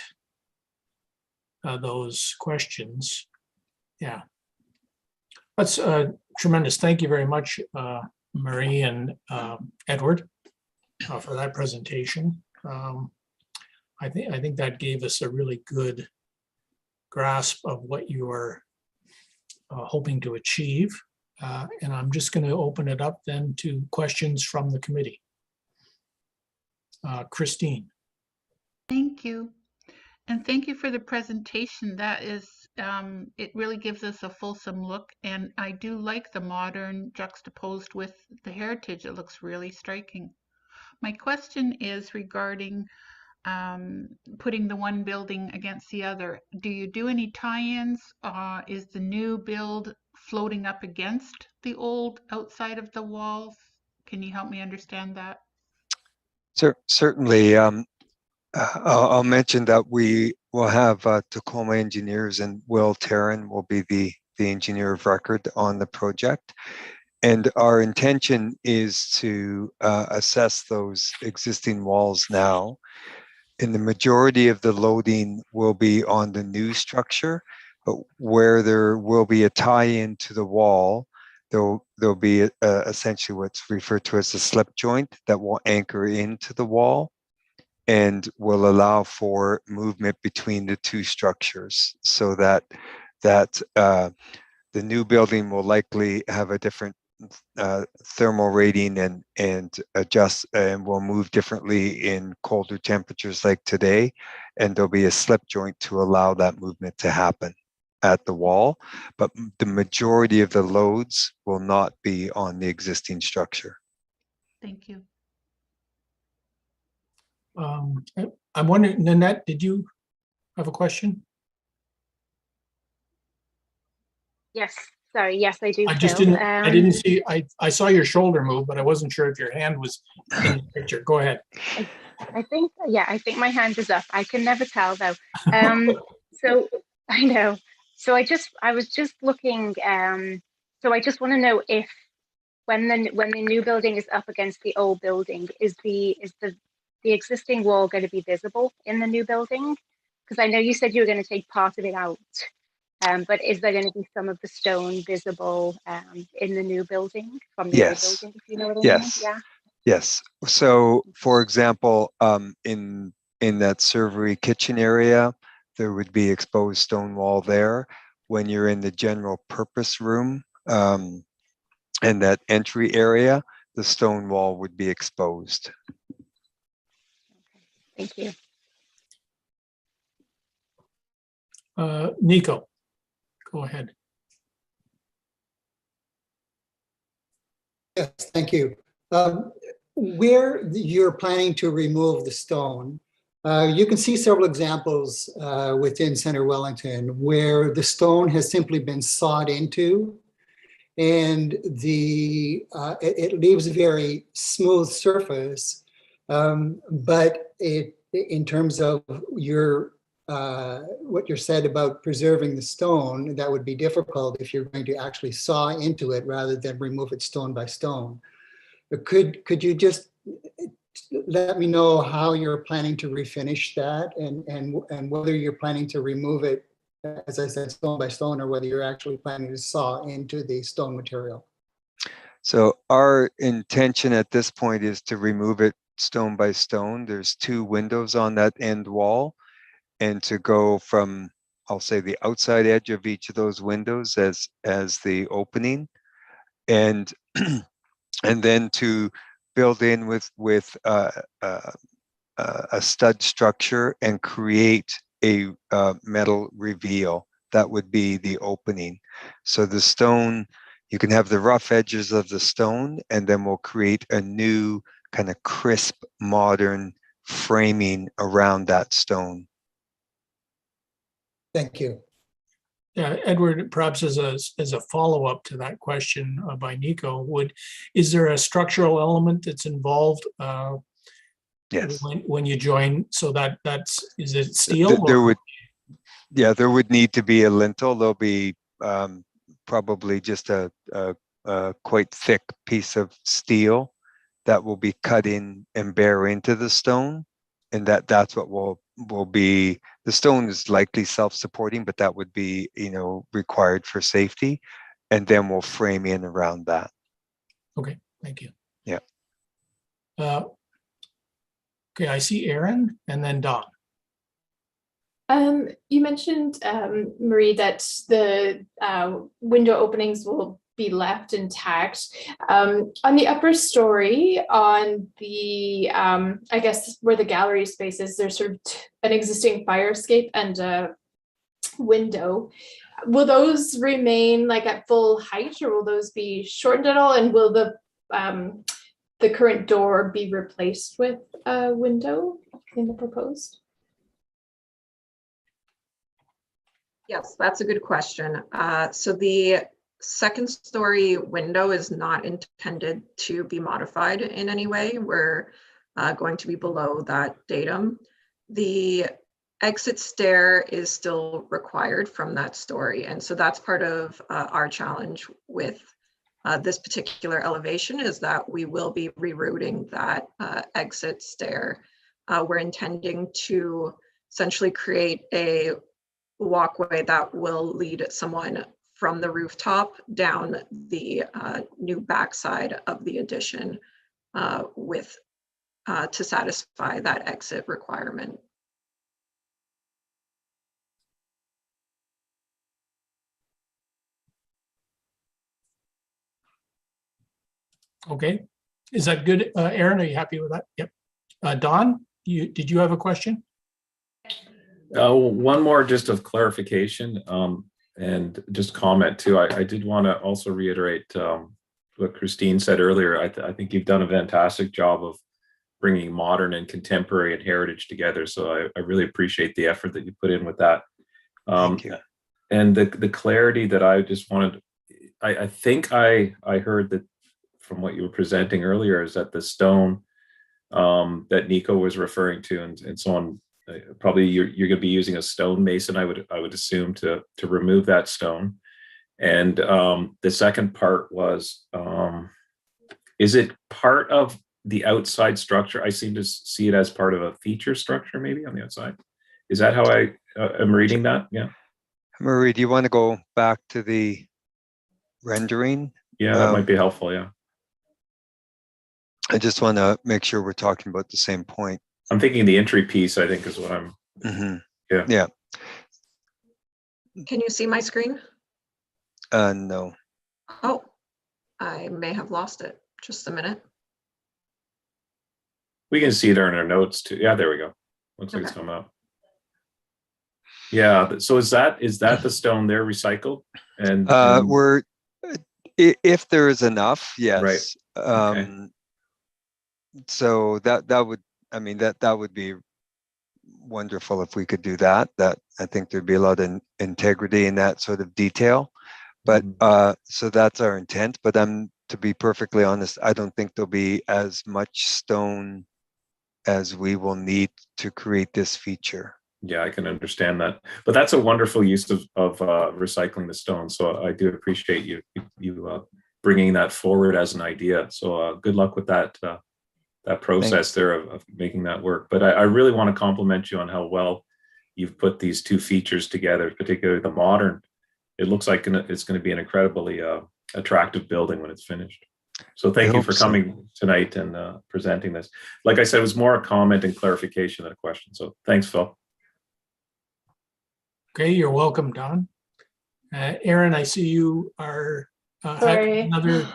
those questions. Yeah, that's tremendous. Thank you very much, Marie and Edward, for that presentation. I think that gave us a really good grasp of what you are hoping to achieve. And I'm just going to open it up then to questions from the committee. Christine. Thank you. And thank you for the presentation. That is, it really gives us a fulsome look. And I do like the modern juxtaposed with the heritage. It looks really striking. My question is regarding putting the one building against the other. Do you do any tie-ins? Is the new build floating up against the old outside of the walls? Can you help me understand that? Certainly. I'll mention that we will have Tacoma engineers, and Will Tarrant will be the engineer of record on the project. And our intention is to assess those existing walls now. And the majority of the loading will be on the new structure, but where there will be a tie-in to the wall, there'll be essentially what's referred to as a slip joint that will anchor into the wall and will allow for movement between the two structures, so that the new building will likely have a different thermal rating and adjust and will move differently in colder temperatures like today, and there'll be a slip joint to allow that movement to happen at the wall, but the majority of the loads will not be on the existing structure. Thank you. I'm wondering, Nanette, did you have a question? Yes, sorry. Yes, I do. I just Phil. didn't, I didn't see, I saw your shoulder move, but I wasn't sure if your hand was in the picture. Go ahead. I think, yeah, I think my hand is up. I can never tell though. So I know. So I was just looking, so I just want to know if when the new building is up against the old building, is the existing wall going to be visible in the new building? Because I know you said you were going to take part of it out. But is there going to be some of the stone visible in the new building from the old building, if you know what I mean? Yeah. Yes. So, for example, in that servery kitchen area, there would be exposed stone wall there. When you're in the general purpose room and that entry area, the stone wall would be exposed. Okay. Thank you. Nico, go ahead. Yes, thank you. Where you're planning to remove the stone, you can see several examples within Center Wellington where the stone has simply been sawed into, and it leaves a very smooth surface, But in terms of your what you said about preserving the stone, that would be difficult if you're going to actually saw into it rather than remove it stone by stone. But could you just let me know how you're planning to refinish that, and whether you're planning to remove it, as I said, stone by stone, or whether you're actually planning to saw into the stone material? So our intention at this point is to remove it stone by stone. There's 2 windows on that end wall, and to go from, I'll say, the outside edge of each of those windows as the opening, and and then to build in with a stud structure and create a metal reveal that would be the opening. So the stone, you can have the rough edges of the stone, and then we'll create a new kind of crisp, modern framing around that stone. Thank you. Yeah, Edward, perhaps as a follow-up to that question by Nico, is there a structural element that's involved Yes. when you join? So is it steel? There would need to be a lintel. There'll be probably just a quite thick piece of steel that will be cut in and bear into the stone, and that's what will be. The stone is likely self-supporting, but that would be, required for safety, and then we'll frame in around that. Okay, thank you. Yeah. Okay, I see Aaron and then Don. You mentioned, Marie, that the window openings will be left intact. On the upper story, on the, I guess where the gallery space is, there's sort of an existing fire escape and a window. Will those remain like at full height, or will those be shortened at all? And will the current door be replaced with a window in the proposed? Yes, that's a good question. So the second story window is not intended to be modified in any way. We're going to be below that datum. The exit stair is still required from that story. And so that's part of our challenge with this particular elevation, is that we will be rerouting that exit stair. We're intending to essentially create a walkway that will lead someone from the rooftop down the new backside of the addition to satisfy that exit requirement. Okay, is that good? Aaron, are you happy with that? Yep. Don, did you have a question? One more just of clarification and just comment too. I did want to also reiterate what Christine said earlier. I think you've done a fantastic job of bringing modern and contemporary and heritage together. So I really appreciate the effort that you put in with that. Thank you. And the clarity that I just wanted, I think I heard that from what you were presenting earlier, is that the stone that Nico was referring to and so on, probably you're going to be using a stone mason, I would assume, to remove that stone. And the second part was, is it part of the outside structure? I seem to see it as part of a feature structure, maybe on the outside. Is that how I am reading that? Yeah. Marie, do you want to go back to the rendering? Yeah, that might be helpful. Yeah. I just want to make sure we're talking about the same point. I'm thinking the entry piece, I think, is what I'm. Mm-hmm. Yeah. Can you see my screen? No. Oh, I may have lost it. Just a minute. We can see it in our notes too. Yeah, there we go. Looks like it's come up. Yeah. So is that the stone there recycled? And we're, if there is enough, yes. Right. Okay. So that would, I mean, that would be wonderful if we could do that. That, I think there'd be a lot of integrity in that sort of detail. But so that's our intent. But to be perfectly honest, I don't think there'll be as much stone as we will need to create this feature. Yeah, I can understand that, but that's a wonderful use of recycling the stone. So I do appreciate you bringing that forward as an idea. So good luck with that process there of making that work. But I really want to compliment you on how well you've put these two features together, particularly the modern. It looks like it's going to be an incredibly attractive building when it's finished. So thank you for coming tonight and presenting this. Like I said, it was more a comment and clarification than a question. So thanks, Phil. Okay, you're welcome, Don. Aaron, I see you are Sorry. another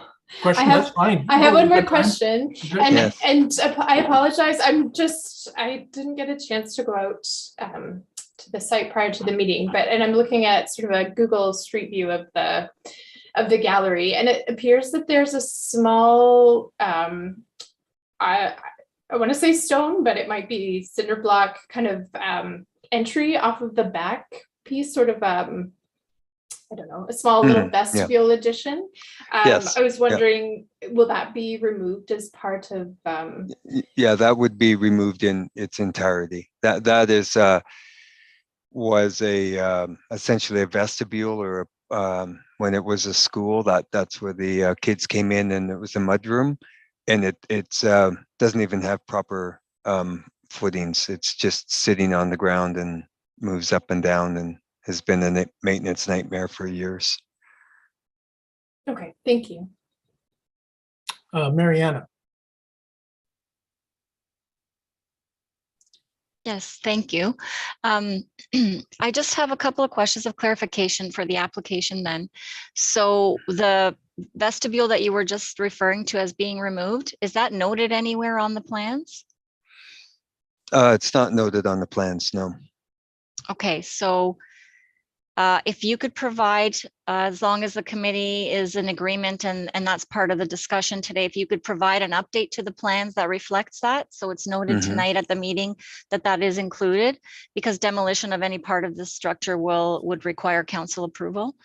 question. That's fine. I have Oh, one more good time. question, Good. and I apologize. I didn't get a chance to go out to the site prior to the meeting, and I'm looking at sort of a Google Street View of the gallery, and it appears that there's a small I want to say stone, but it might be cinder block kind of entry off of the back piece, sort of I don't know, a small little vestibule addition. Yes. I was wondering, will that be removed as part of? Yeah, that would be removed in its entirety. That is was a essentially a vestibule, or when it was a school, that's where the kids came in, and it was a mudroom, and it doesn't even have proper footings. It's just sitting on the ground and moves up and down, and has been a maintenance nightmare for years. Okay, thank you. Mariana. Yes, thank you. I just have a couple of questions of clarification for the application then. So the vestibule that you were just referring to as being removed, is that noted anywhere on the plans? It's not noted on the plans, no. Okay, so if you could provide, as long as the committee is in agreement and that's part of the discussion today, if you could provide an update to the plans that reflects that, so it's noted tonight at the meeting that is included, because demolition of any part of this structure would require council approval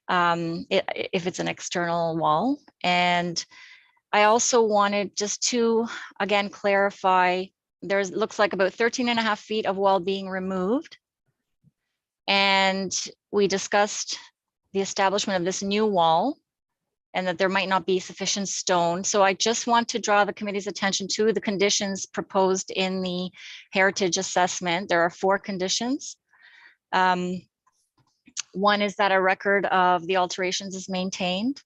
if it's an external wall. And I also wanted just to, again, clarify, looks like about 13.5 feet of wall being removed. And we discussed the establishment of this new wall and that there might not be sufficient stone. So I just want to draw the committee's attention to the conditions proposed in the heritage assessment. There are 4 conditions. One is that a record of the alterations is maintained.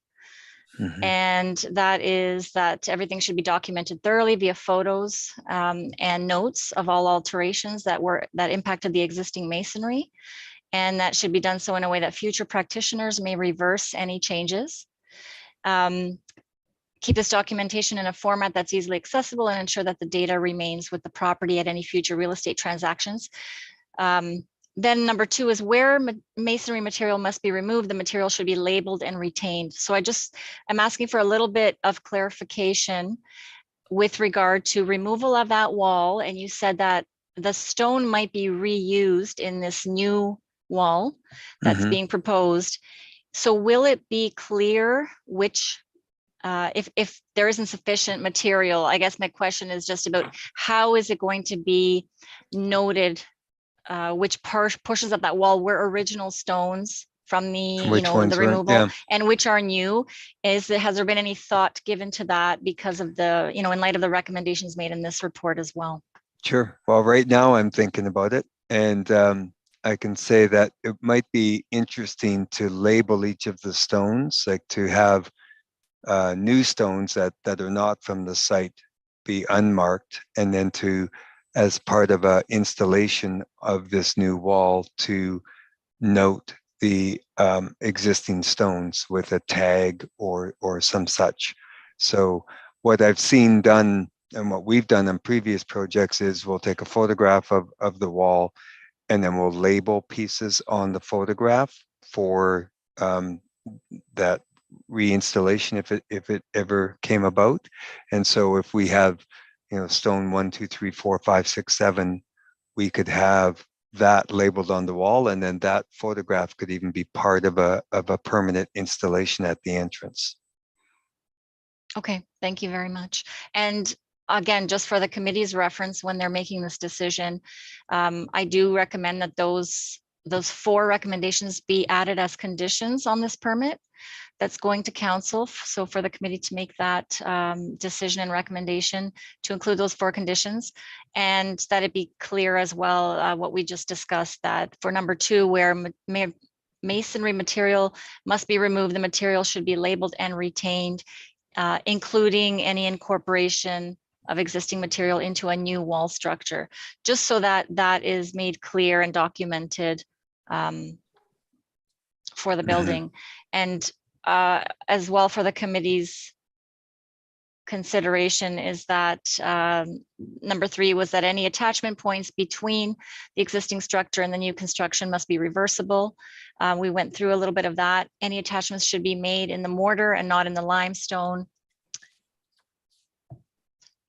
And that is that everything should be documented thoroughly via photos and notes of all alterations that impacted the existing masonry. And that should be done so in a way that future practitioners may reverse any changes. Keep this documentation in a format that's easily accessible and ensure that the data remains with the property at any future real estate transactions. Then number 2 is where masonry material must be removed, the material should be labeled and retained. So I'm asking for a little bit of clarification with regard to removal of that wall. And you said that the stone might be reused in this new wall that's being proposed. So will it be clear which, if there isn't sufficient material, I guess my question is just about how is it going to be noted which portions of that wall were original stones from the the removal and which are new? Has there been any thought given to that because of the, in light of the recommendations made in this report as well? Sure. Well, right now I'm thinking about it, and I can say that it might be interesting to label each of the stones, like to have new stones that are not from the site be unmarked, and then to, as part of an installation of this new wall, to note the existing stones with a tag or some such. So what I've seen done and what we've done on previous projects is we'll take a photograph of the wall, and then we'll label pieces on the photograph for that reinstallation if it ever came about. And so if we have, stone 1, 2, 3, 4, 5, 6, 7, we could have that labeled on the wall, and then that photograph could even be part of a permanent installation at the entrance. Okay, thank you very much. And again, just for the committee's reference when they're making this decision, I do recommend that those 4 recommendations be added as conditions on this permit that's going to council. So for the committee to make that decision and recommendation to include those 4 conditions, and that it be clear as well what we just discussed, that for number 2, where masonry material must be removed, the material should be labeled and retained, including any incorporation of existing material into a new wall structure, just so that that is made clear and documented for the building. And as well, for the committee's consideration, is that number 3 was that any attachment points between the existing structure and the new construction must be reversible. We went through a little bit of that. Any attachments should be made in the mortar and not in the limestone.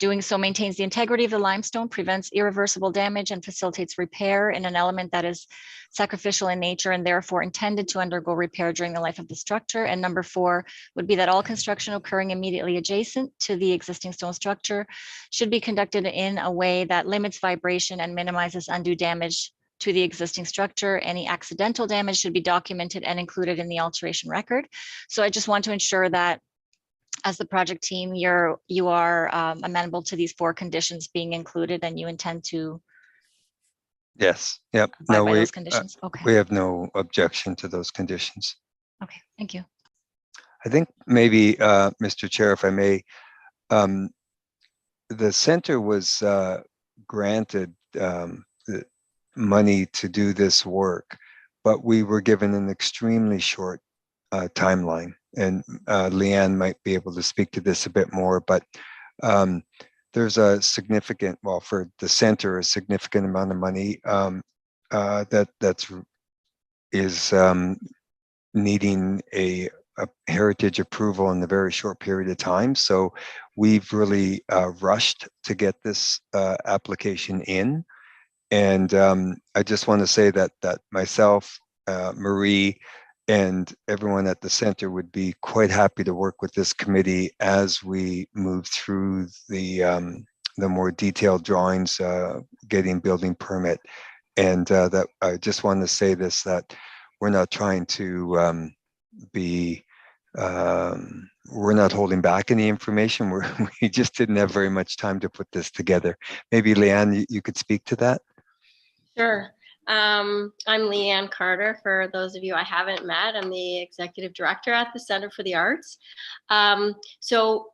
Doing so maintains the integrity of the limestone, prevents irreversible damage, and facilitates repair in an element that is sacrificial in nature and therefore intended to undergo repair during the life of the structure. And number 4 would be that all construction occurring immediately adjacent to the existing stone structure should be conducted in a way that limits vibration and minimizes undue damage to the existing structure. Any accidental damage should be documented and included in the alteration record. So I just want to ensure that as the project team, you are amenable to these 4 conditions being included, and you intend to. Yes. Yep. No, those conditions. Okay. We have no objection to those conditions. Okay. Thank you. I think maybe, Mr. Chair, if I may, the center was granted the money to do this work, but we were given an extremely short timeline. And Leanne might be able to speak to this a bit more, but there's a significant, well, for the center, a significant amount of money that's needing a heritage approval in a very short period of time. So we've really rushed to get this application in. And I just want to say that myself, Marie, and everyone at the center would be quite happy to work with this committee as we move through the more detailed drawings, getting building permit. And that I just want to say this, that we're not trying to we're not holding back any information. We just didn't have very much time to put this together. Maybe Leanne, you could speak to that. Sure. I'm Leanne Carter. For those of you I haven't met, I'm the executive director at the Center for the Arts. So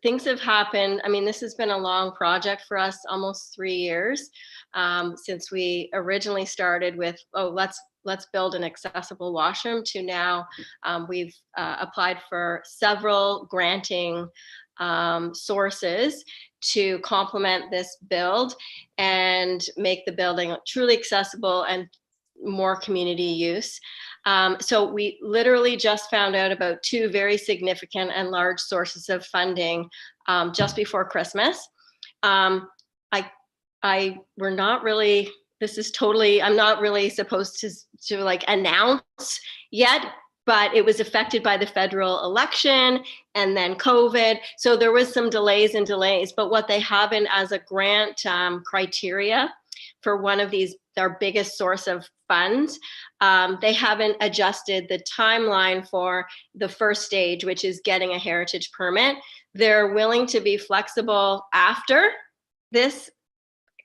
things have happened. I mean, this has been a long project for us, almost 3 years, since we originally started with, oh, let's build an accessible washroom, to now we've applied for several granting sources to complement this build and make the building truly accessible and more community use. So we literally just found out about 2 very significant and large sources of funding just before Christmas. We're not really, this is totally, I'm not really supposed to like announce yet, but it was affected by the federal election and then COVID. So there was some delays, but what they have in as a grant criteria for one of these, their biggest source of funds, they haven't adjusted the timeline for the first stage, which is getting a heritage permit. They're willing to be flexible after this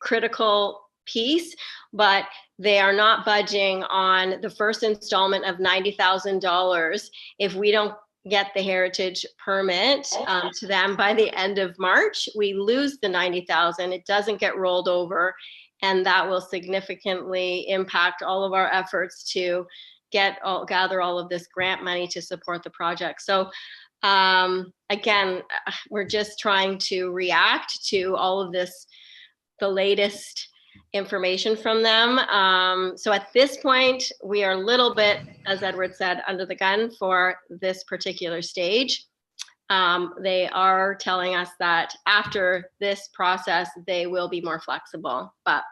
critical piece, but they are not budging on the first installment of $90,000 if we don't get the heritage permit to them by the end of March. We lose the $90,000. It doesn't get rolled over, and that will significantly impact all of our efforts to gather all of this grant money to support the project. So again, we're just trying to react to all of this, the latest information from them. So at this point, we are a little bit, as Edward said, under the gun for this particular stage. They are telling us that after this process, they will be more flexible. But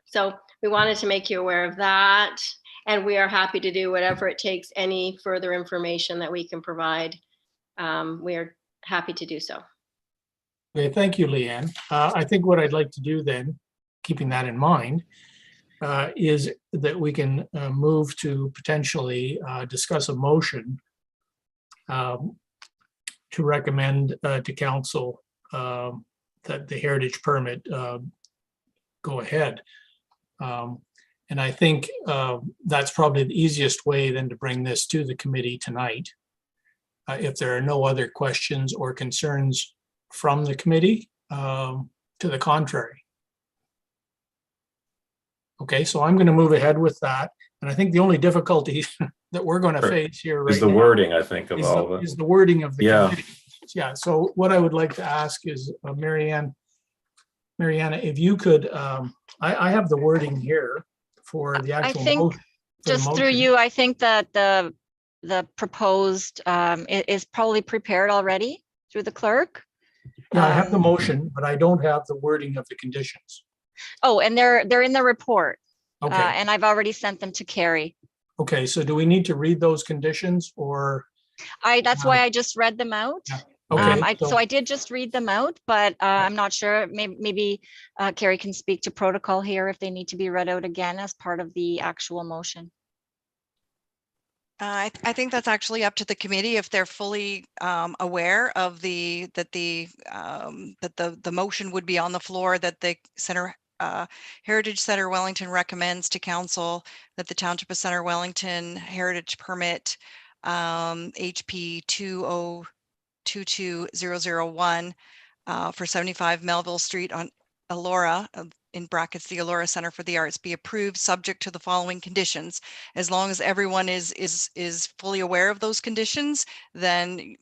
so we wanted to make you aware of that. And we are happy to do whatever it takes, any further information that we can provide. We are happy to do so. Okay, thank you, Leanne. I think what I'd like to do then, keeping that in mind, is that we can move to potentially discuss a motion to recommend to council that the heritage permit go ahead. And I think that's probably the easiest way then to bring this to the committee tonight. If there are no other questions or concerns from the committee, to the contrary. Okay, so I'm going to move ahead with that. And I think the only difficulty that we're going to face here right Is the now wording, I think, of is all the, of it. is the wording of the Yeah. committee. Yeah, so what I would like to ask is Marianne, if you could, I have the wording here for the I actual think motion. just through you, I think that the proposed is probably prepared already through the clerk. Yeah, I have the motion, but I don't have the wording of the conditions. Oh, and they're in the report. Okay. And I've already sent them to Carrie. Okay, so do we need to read those conditions or? That's why I just read them out. Okay. So I did just read them out, but I'm not sure. Maybe Carrie can speak to protocol here if they need to be read out again as part of the actual motion. I think that's actually up to the committee if they're fully aware of that the motion would be on the floor, that the Heritage Center Wellington recommends to council that the Township of Center Wellington Heritage Permit HP 2022001 for 75 Melville Street on Elora, in brackets, the Elora Center for the Arts, be approved subject to the following conditions. As long as everyone is fully aware of those conditions, then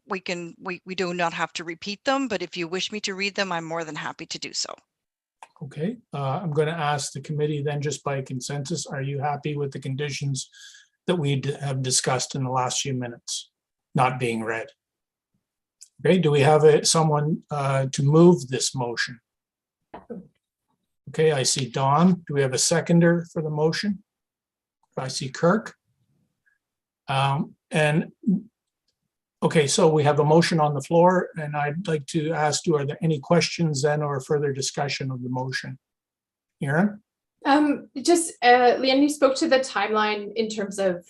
we do not have to repeat them. But if you wish me to read them, I'm more than happy to do so. Okay, I'm going to ask the committee then, just by consensus, are you happy with the conditions that we have discussed in the last few minutes not being read? Okay, do we have someone to move this motion? Okay, I see Dawn. Do we have a seconder for the motion? I see Kirk. Okay, so we have a motion on the floor, and I'd like to ask you, are there any questions then or further discussion of the motion? Erin? Just Leanne, you spoke to the timeline in terms of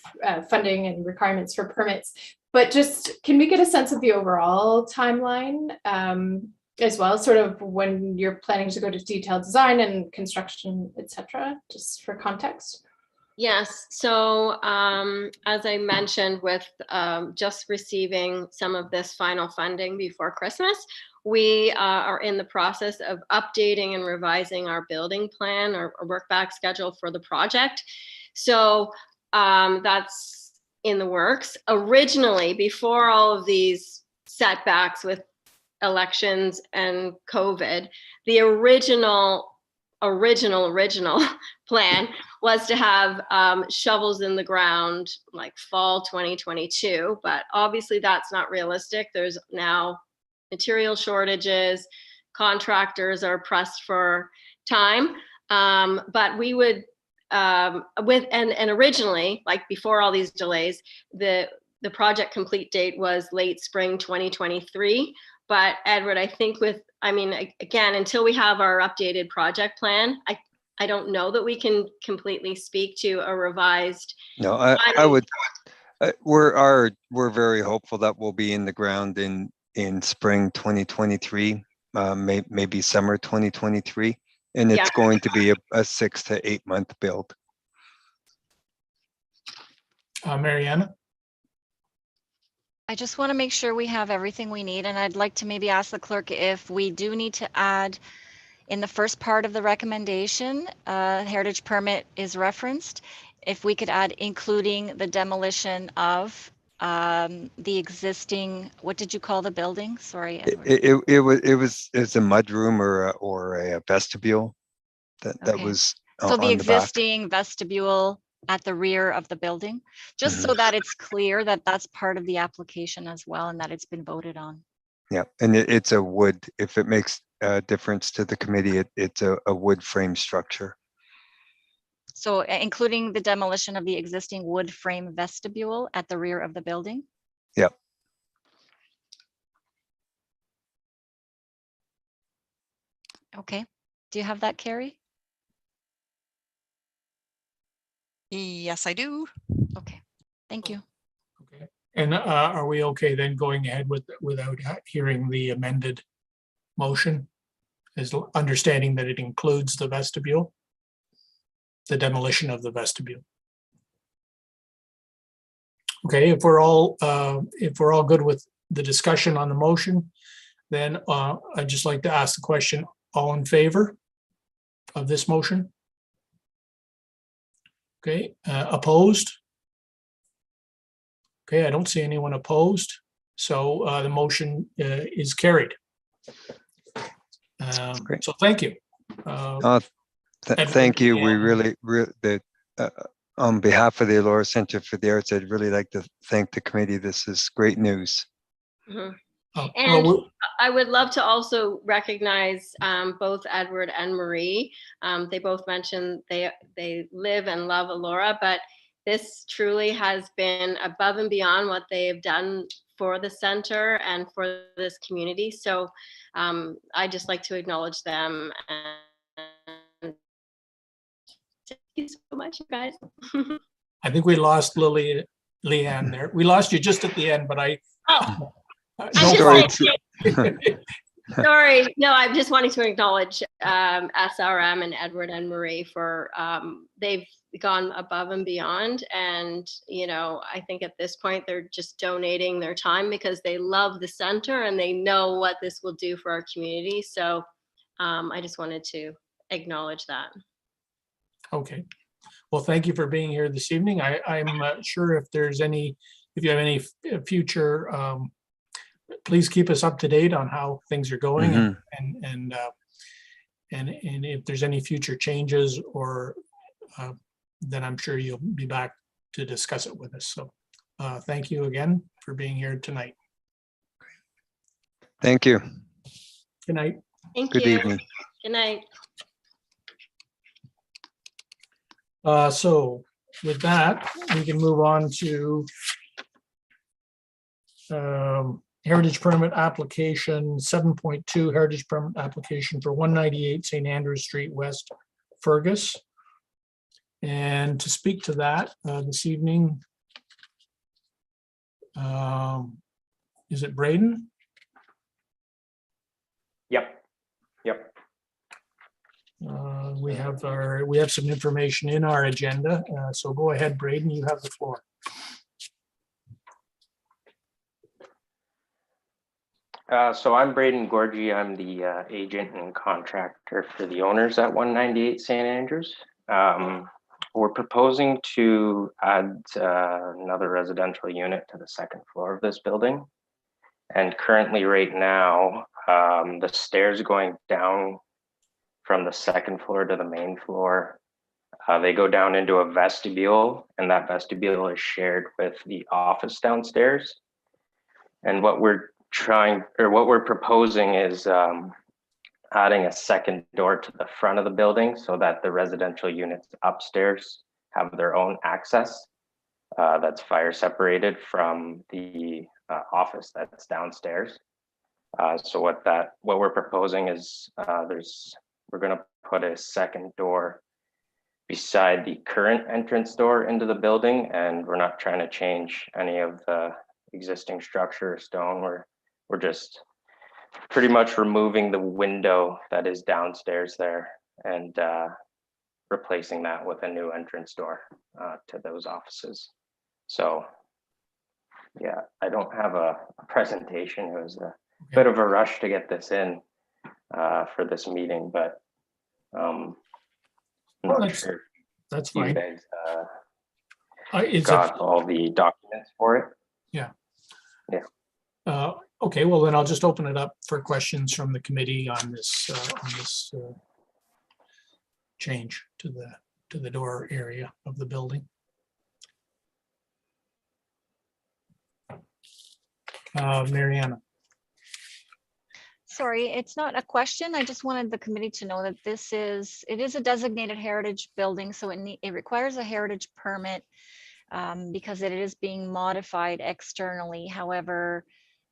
funding and requirements for permits, but just can we get a sense of the overall timeline as well, sort of when you're planning to go to detailed design and construction, etc., just for context? Yes, so as I mentioned, with just receiving some of this final funding before Christmas, we are in the process of updating and revising our building plan or work back schedule for the project. So that's in the works. Originally, before all of these setbacks with elections and COVID, the original plan was to have shovels in the ground like fall 2022, but obviously that's not realistic. There's now material shortages, contractors are pressed for time, but we would and originally, like before all these delays, the project complete date was late spring 2023. But Edward, I think again, until we have our updated project plan, I don't know that we can completely speak to a revised. No, I would. We're very hopeful that we'll be in the ground in spring 2023, maybe summer 2023, and it's going to be a 6 to 8 month build. Mariana? I just want to make sure we have everything we need, and I'd like to maybe ask the clerk if we do need to add in the first part of the recommendation, heritage permit is referenced. If we could add including the demolition of the existing, what did you call the building? Sorry. It's a mudroom or a vestibule that was so the on existing vestibule at the rear of the building, just so that it's clear that that's part of the application as well and that it's been voted on. Yeah, and it's a wood, if it makes a difference to the committee, it's a wood frame structure. So including the demolition of the existing wood frame vestibule at the rear of the building? Yep. Okay. Do you have that, Carrie? Yes, I do. Okay. Thank you. Okay. And are we okay then going ahead without hearing the amended motion? Is understanding that it includes the vestibule, the demolition of the vestibule. Okay, if we're all good with the discussion on the motion, then I'd just like to ask the question, all in favor of this motion? Okay, opposed? Okay, I don't see anyone opposed. So the motion is carried. So thank you. Thank you. We really, on behalf of the Elora Center for the Arts, I'd really like to thank the committee. This is great news. Mhm. Oh, And I would love to also recognize both Edward and Marie. They both mentioned they live and love Elora, but this truly has been above and beyond what they have done for the center and for this community. So I just like to acknowledge them. And thank you so much, you guys. I think we lost Leanne there. We lost you just at the end, but Sorry, no, I'm just wanting to acknowledge SRM and Edward and Marie for they've gone above and beyond. And, you know, I think at this point, they're just donating their time because they love the center and they know what this will do for our community. So I just wanted to acknowledge that. Okay. Well, thank you for being here this evening. I'm sure if you have any future, please keep us up to date on how things are going, and if there's any future changes, or then I'm sure you'll be back to discuss it with us. So thank you again for being here tonight. Thank you. Good night. Thank Good you. evening. Good night. So with that, we can move on to Heritage Permit Application 7.2, Heritage Permit Application for 198 St. Andrews Street West, Fergus. And to speak to that this evening, is it Braden? Yep. We have some information in our agenda. So go ahead, Braden, you have the floor. So I'm Braden Gorgie. I'm the agent and contractor for the owners at 198 St. Andrews. We're proposing to add another residential unit to the second floor of this building. And currently right now, the stairs going down from the second floor to the main floor, they go down into a vestibule, and that vestibule is shared with the office downstairs. And what we're proposing is adding a second door to the front of the building so that the residential units upstairs have their own access that's fire separated from the office that's downstairs. So what we're proposing is we're going to put a second door beside the current entrance door into the building, and we're not trying to change any of the existing structure or stone. We're just pretty much removing the window that is downstairs there and replacing that with a new entrance door to those offices. So yeah, I don't have a presentation. It was a bit of a rush to get this in for this meeting, but I'm not sure that's you fine. guys got all the documents for it. Yeah. Yeah. Okay, well then I'll just open it up for questions from the committee on this change to the door area of the building. Mariana. Sorry, it's not a question. I just wanted the committee to know that it is a designated heritage building, so it requires a heritage permit because it is being modified externally. However,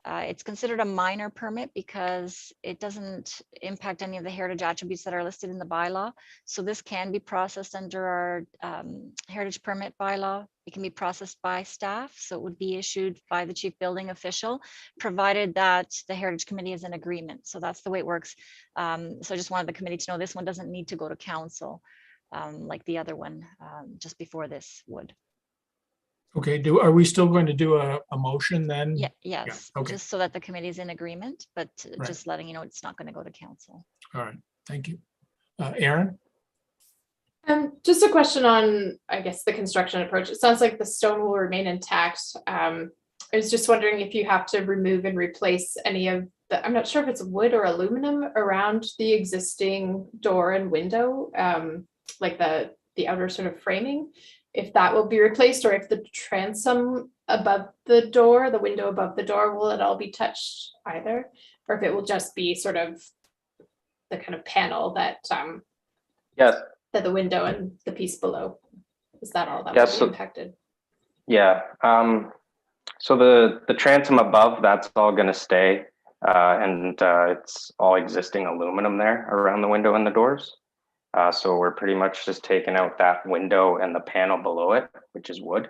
It's considered a minor permit because it doesn't impact any of the heritage attributes that are listed in the bylaw. So this can be processed under our heritage permit bylaw. It can be processed by staff. So it would be issued by the chief building official, provided that the heritage committee is in agreement. So that's the way it works. So I just wanted the committee to know this one doesn't need to go to council like the other one just before this would. Okay, are we still going to do a motion then? Yeah, yes, okay. just so that the committee is in agreement, but Right. just letting you know it's not going to go to council. All right, thank you. Aaron? Just a question on, I guess, the construction approach. It sounds like the stone will remain intact. I was just wondering if you have to remove and replace any of the, I'm not sure if it's wood or aluminum around the existing door and window, like the outer sort of framing, if that will be replaced, or if the transom above the door, the window above the door, will it all be touched either? Or if it will just be sort of the kind of panel that Yes. that the window and the piece below, is that all that Yes, will be impacted? Yeah. So the transom above, that's all going to stay, and it's all existing aluminum there around the window and the doors. So we're pretty much just taking out that window and the panel below it, which is wood,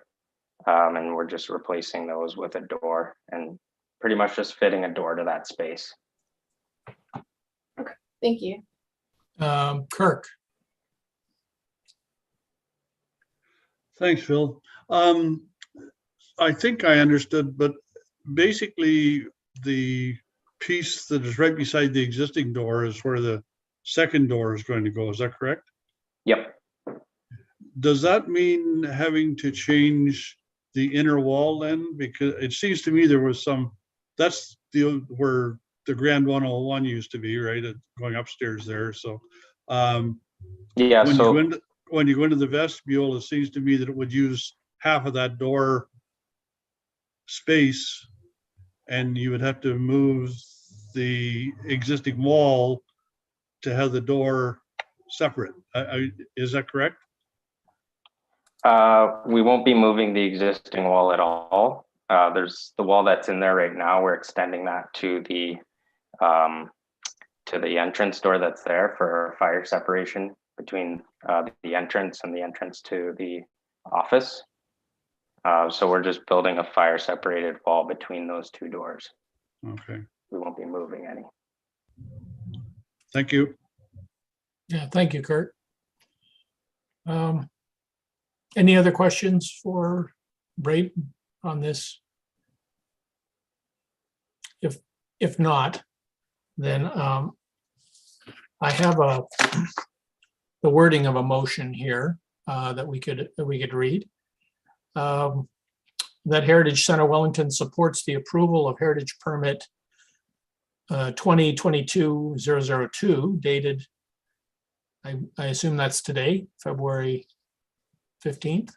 and we're just replacing those with a door and pretty much just fitting a door to that space. Okay, thank you. Kirk? Thanks, Phil. I think I understood, but basically the piece that is right beside the existing door is where the second door is going to go. Is that correct? Yep. Does that mean having to change the inner wall then? Because it seems to me there was some, that's where the Grand 101 used to be, right? Going upstairs there. So yeah, when you go into the vestibule, it seems to me that it would use half of that door space, and you would have to move the existing wall to have the door separate. Is that correct? We won't be moving the existing wall at all. There's the wall that's in there right now. We're extending that to the entrance door that's there for fire separation between the entrance and the entrance to the office. So we're just building a fire separated wall between those two doors. Okay. We won't be moving any. Thank you. Yeah, thank you, Kurt. Any other questions for Braden on this? If not, then I have the wording of a motion here that we could read. That Heritage Center Wellington supports the approval of Heritage Permit 2022-002 dated, I assume that's today, February 15th,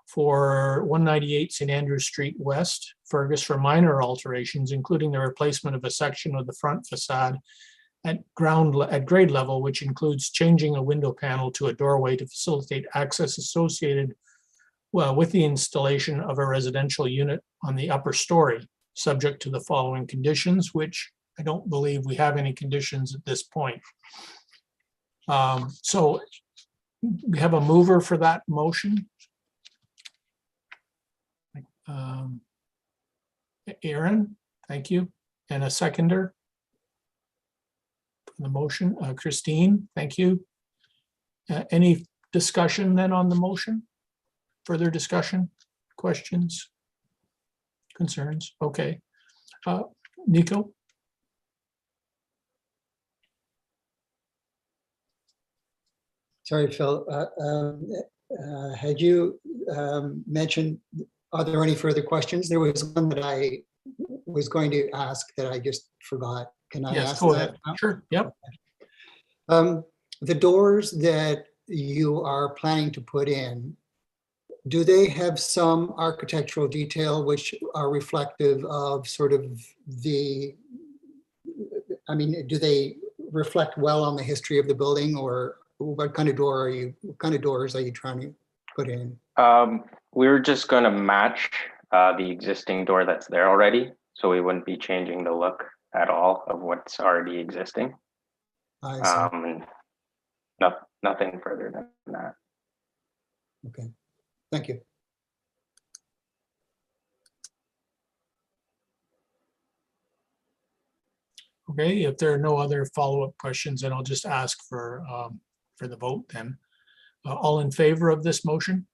for 198 St. Andrews Street West, Fergus, for minor alterations, including the replacement of a section of the front facade at grade level, which includes changing a window panel to a doorway to facilitate access associated with the installation of a residential unit on the upper story, subject to the following conditions, which I don't believe we have any conditions at this point. So we have a mover for that motion. Aaron, thank you. And a seconder for the motion. Christine, thank you. Any discussion then on the motion? Further discussion, questions, concerns? Okay. Nico? Sorry, Phil. Had you mentioned, are there any further questions? There was one that I was going to ask that I just forgot. Can I ask go that ahead. now? Sure, yep. The doors that you are planning to put in, do they have some architectural detail which are reflective of sort of the, I mean, do they reflect well on the history of the building, or what kind of doors are you trying to put in? We were just going to match the existing door that's there already. So we wouldn't be changing the look at all of what's already existing. I see. Nothing further than that. Okay, thank you. Okay, if there are no other follow-up questions, then I'll just ask for the vote then. All in favor of this motion?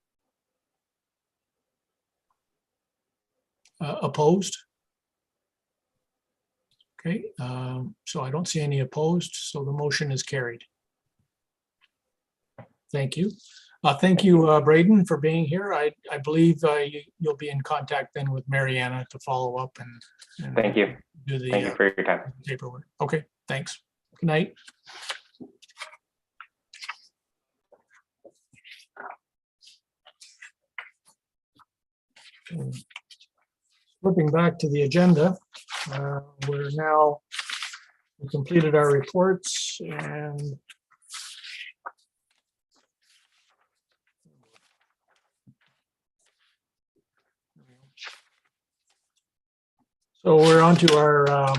Opposed? Okay, so I don't see any opposed, so the motion is carried. Thank you. Thank you, Braden, for being here. I believe you'll be in contact then with Mariana to follow up and Thank you. Do the Thank you for your time. paperwork. Okay, thanks. Good night. Flipping back to the agenda, we completed our reports and so we're on to our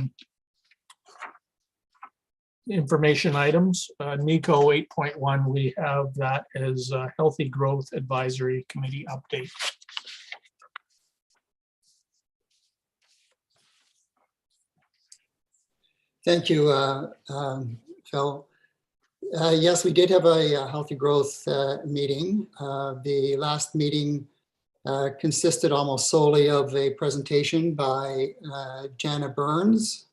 information items. NICO 8.1, we have that as a Healthy Growth Advisory Committee update. Thank you, Phil. Yes, we did have a healthy growth meeting. The last meeting consisted almost solely of a presentation by Jana Burns,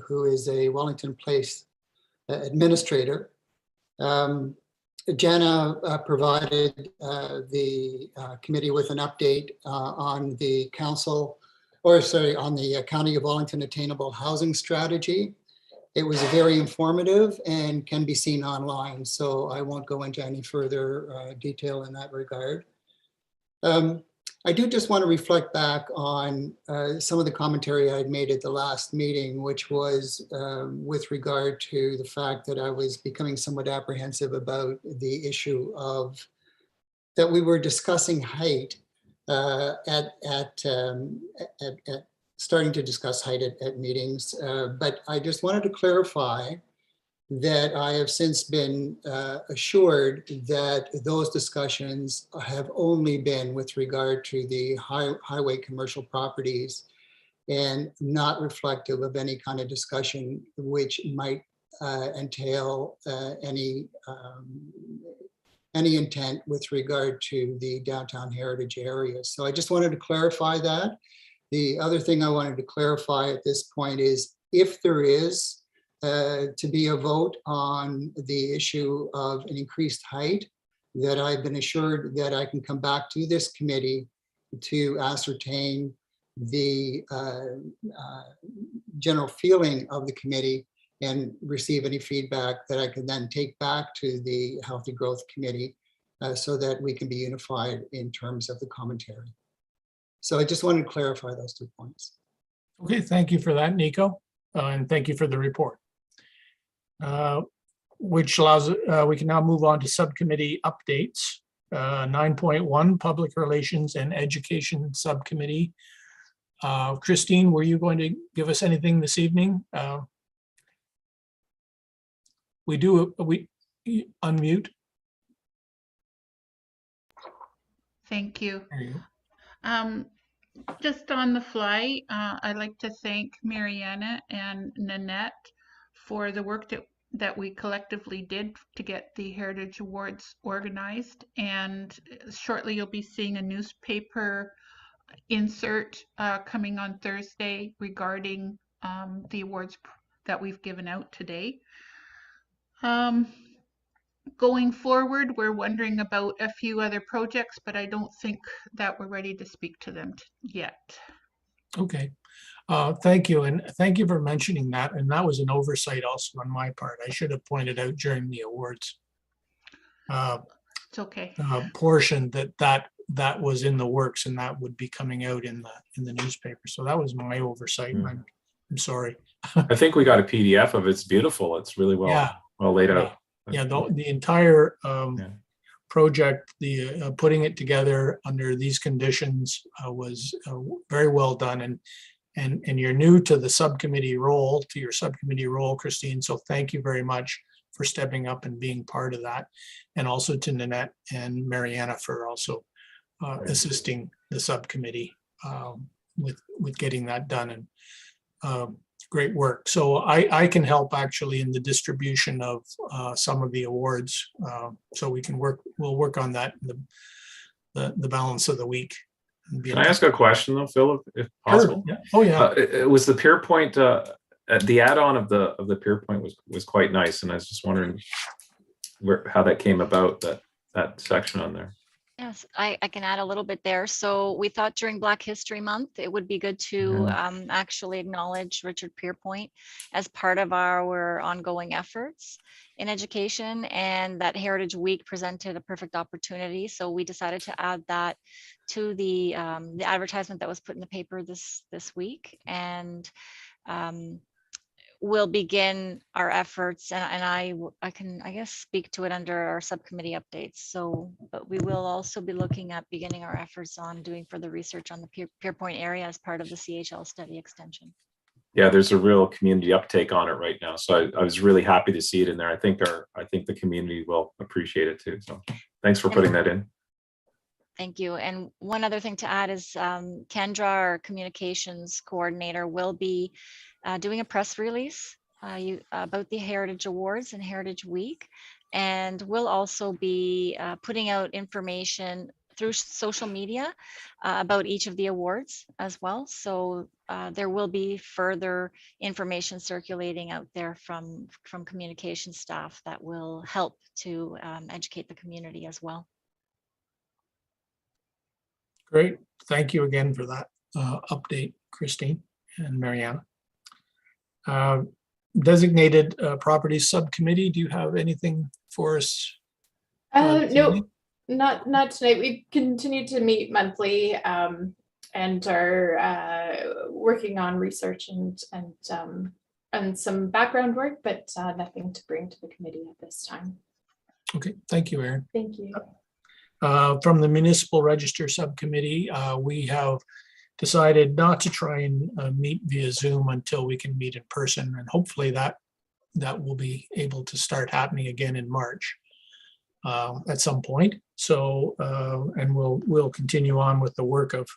who is a Wellington Place administrator. Jana provided the committee with an update on the on the County of Wellington Attainable Housing Strategy. It was very informative and can be seen online, so I won't go into any further detail in that regard. I do just want to reflect back on some of the commentary I had made at the last meeting, which was with regard to the fact that I was becoming somewhat apprehensive about the issue of that we were discussing height starting to discuss height at meetings. But I just wanted to clarify that I have since been assured that those discussions have only been with regard to the highway commercial properties and not reflective of any kind of discussion which might entail any intent with regard to the downtown heritage areas. So I just wanted to clarify that. The other thing I wanted to clarify at this point is if there is to be a vote on the issue of an increased height, that I've been assured that I can come back to this committee to ascertain the general feeling of the committee and receive any feedback that I can then take back to the Healthy Growth Committee so that we can be unified in terms of the commentary. So I just wanted to clarify those 2 points. Okay, thank you for that, Nico, and thank you for the report. Which allows, we can now move on to subcommittee updates. 9.1, Public Relations and Education Subcommittee. Christine, were you going to give us anything this evening? We unmute. Thank you. Just on the fly, I'd like to thank Mariana and Nanette for the work that we collectively did to get the Heritage Awards organized. And shortly you'll be seeing a newspaper insert coming on Thursday regarding the awards that we've given out today. Going forward, we're wondering about a few other projects, but I don't think that we're ready to speak to them yet. Okay, thank you. And thank you for mentioning that. And that was an oversight also on my part. I should have pointed out during the awards it's okay. Portion that was in the works and that would be coming out in the newspaper. So that was my oversight. I'm sorry. I think we got a PDF of it. It's beautiful. It's really well laid out. Yeah, the entire project, the putting it together under these conditions was very well done. And you're new to the subcommittee role, to your subcommittee role, Christine. So thank you very much for stepping up and being part of that. And also to Nanette and Mariana for also assisting the subcommittee with getting that done. And great work. So I can help actually in the distribution of some of the awards. So we'll work on that in the balance of the week. Can I ask a question though, Phil, if possible? Sure. Yeah. Oh yeah. It was the Pierpoint, the add-on of the Pierpoint was quite nice, and I was just wondering how that came about, that section on there. Yes, I can add a little bit there. So we thought during Black History Month, it would be good to actually acknowledge Richard Pierpoint as part of our ongoing efforts in education, and that Heritage Week presented a perfect opportunity. So we decided to add that to the advertisement that was put in the paper this week, and we'll begin our efforts, and I can, I guess, speak to it under our subcommittee updates. So, but we will also be looking at beginning our efforts on doing further research on the Pierpoint area as part of the CHL study extension. Yeah, there's a real community uptake on it right now. So I was really happy to see it in there. I think the community will appreciate it too. So thanks for putting that in. Thank you. And one other thing to add is Kendra, our communications coordinator, will be doing a press release about the Heritage Awards and Heritage Week. And we'll also be putting out information through social media about each of the awards as well. So there will be further information circulating out there from communication staff that will help to educate the community as well. Great. Thank you again for that update, Christine and Mariana. Designated Properties Subcommittee, do you have anything for us? No, not tonight. We continue to meet monthly and are working on research and some background work, but nothing to bring to the committee at this time. Okay, thank you, Erin. Thank you. From the Municipal Register Subcommittee, we have decided not to try and meet via Zoom until we can meet in person, and hopefully that will be able to start happening again in March at some point. So and we'll continue on with the work of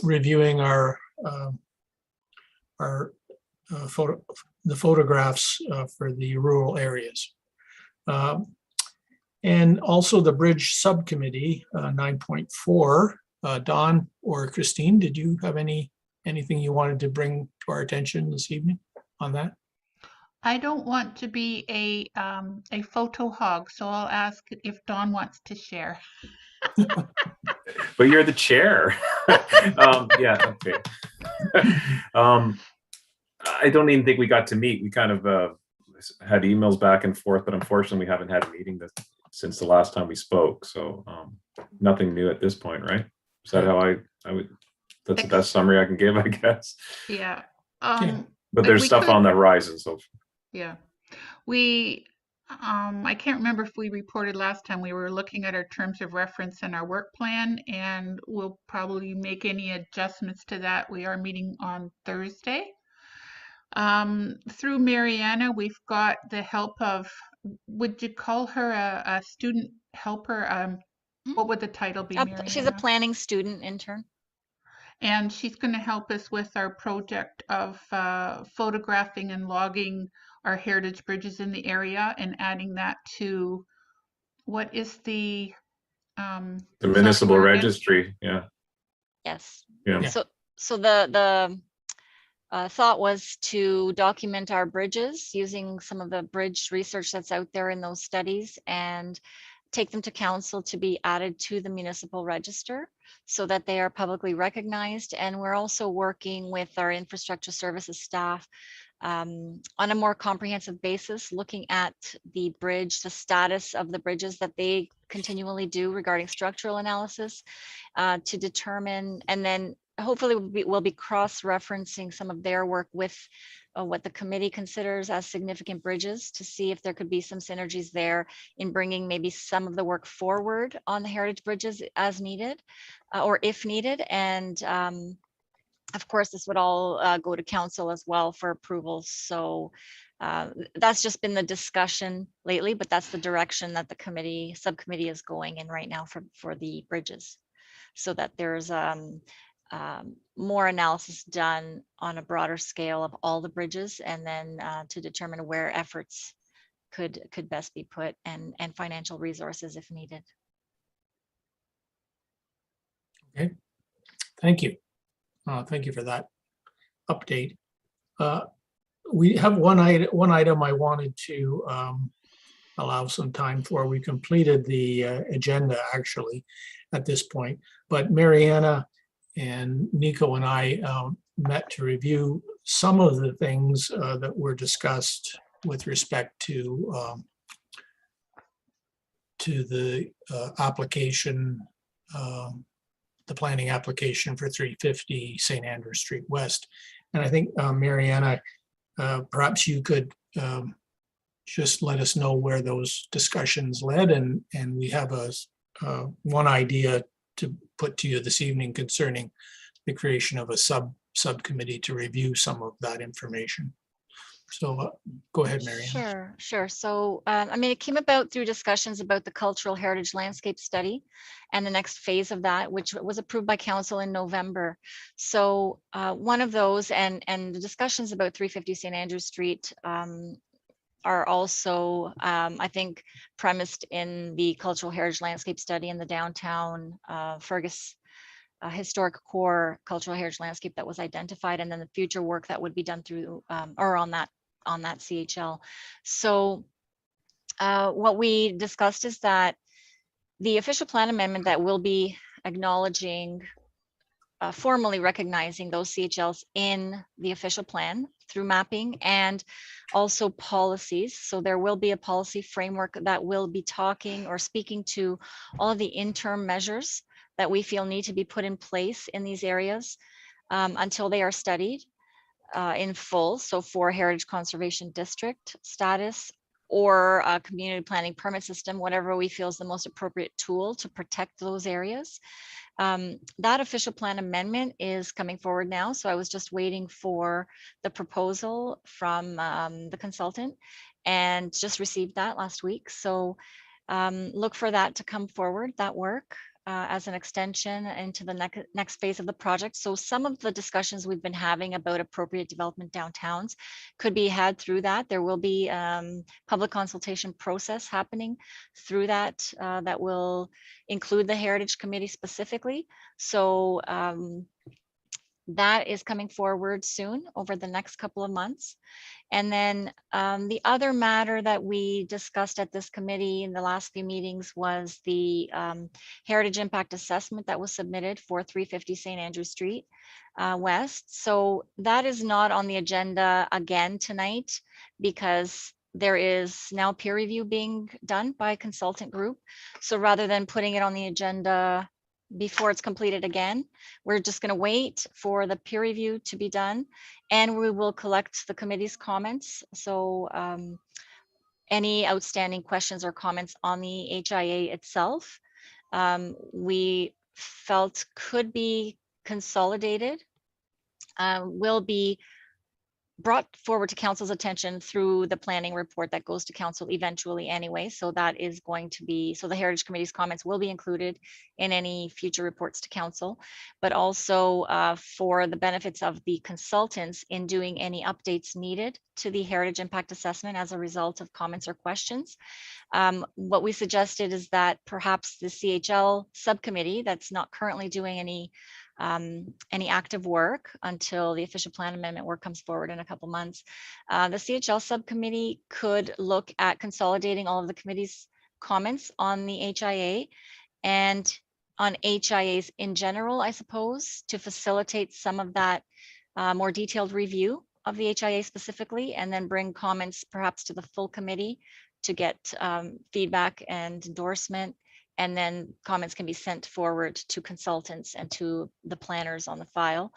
reviewing the photographs for the rural areas. And also the Bridge Subcommittee, 9.4. Don or Christine, did you have anything you wanted to bring to our attention this evening on that? I don't want to be a photo hog, so I'll ask if Don wants to share. But you're the chair. Yeah, okay. I don't even think we got to meet. We kind of had emails back and forth, but unfortunately we haven't had a meeting since the last time we spoke. So nothing new at this point, right? Is that how I would, that's the best summary I can give, I guess. Yeah. But there's stuff on the horizon. So yeah, I can't remember if we reported last time. We were looking at our terms of reference and our work plan, and we'll probably make any adjustments to that. We are meeting on Thursday. Through Mariana, we've got the help of, would you call her a student helper? What would the title be, Mariana? She's a planning student intern. And she's going to help us with our project of photographing and logging our heritage bridges in the area and adding that to, what is the municipal registry? Yeah. Yes. Yeah. So the thought was to document our bridges using some of the bridge research that's out there in those studies, and take them to council to be added to the municipal register so that they are publicly recognized. And we're also working with our infrastructure services staff on a more comprehensive basis, looking at the bridge, the status of the bridges that they continually do regarding structural analysis to determine, and then hopefully we'll be cross-referencing some of their work with what the committee considers as significant bridges to see if there could be some synergies there in bringing maybe some of the work forward on the heritage bridges as needed or if needed. And of course, this would all go to council as well for approval. So that's just been the discussion lately, but that's the direction that the subcommittee is going in right now for the bridges, so that there's more analysis done on a broader scale of all the bridges, and then to determine where efforts could best be put and financial resources if needed. Okay, thank you. Thank you for that update. We have one item I wanted to allow some time for. We completed the agenda actually at this point, but Mariana and Nico and I met to review some of the things that were discussed with respect to the application, the planning application for 350 St. Andrew Street West. And I think Mariana, perhaps you could just let us know where those discussions led, and we have one idea to put to you this evening concerning the creation of a subcommittee to review some of that information. So go ahead, Mariana. Sure. So, I mean, it came about through discussions about the cultural heritage landscape study and the next phase of that, which was approved by council in November. So one of those and the discussions about 350 St. Andrew Street are also, I think, premised in the cultural heritage landscape study in the downtown Fergus historic core cultural heritage landscape that was identified, and then the future work that would be done through or on that CHL. So what we discussed is that the official plan amendment that will be acknowledging, formally recognizing those CHLs in the official plan through mapping and also policies. So there will be a policy framework that will be talking or speaking to all of the interim measures that we feel need to be put in place in these areas until they are studied in full. So for heritage conservation district status or a community planning permit system, whatever we feel is the most appropriate tool to protect those areas. That official plan amendment is coming forward now. So I was just waiting for the proposal from the consultant and just received that last week. So look for that to come forward, that work. As an extension into the next phase of the project. So some of the discussions we've been having about appropriate development downtowns could be had through that. There will be public consultation process happening through that that will include the Heritage Committee specifically. So that is coming forward soon over the next couple of months. And then the other matter that we discussed at this committee in the last few meetings was the heritage impact assessment that was submitted for 350 St. Andrew Street West. So that is not on the agenda again tonight because there is now peer review being done by a consultant group. So rather than putting it on the agenda before it's completed again, we're just going to wait for the peer review to be done, and we will collect the committee's comments. So any outstanding questions or comments on the HIA itself, we felt could be consolidated, will be brought forward to council's attention through the planning report that goes to council eventually anyway. So that is going to be, so the Heritage Committee's comments will be included in any future reports to council, but also for the benefits of the consultants in doing any updates needed to the Heritage Impact Assessment as a result of comments or questions. What we suggested is that perhaps the CHL subcommittee that's not currently doing any active work until the official plan amendment work comes forward in a couple months. The CHL subcommittee could look at consolidating all of the committee's comments on the HIA and on HIAs in general, I suppose, to facilitate some of that more detailed review of the HIA specifically, and then bring comments perhaps to the full committee to get feedback and endorsement and then comments can be sent forward to consultants and to the planners on the file.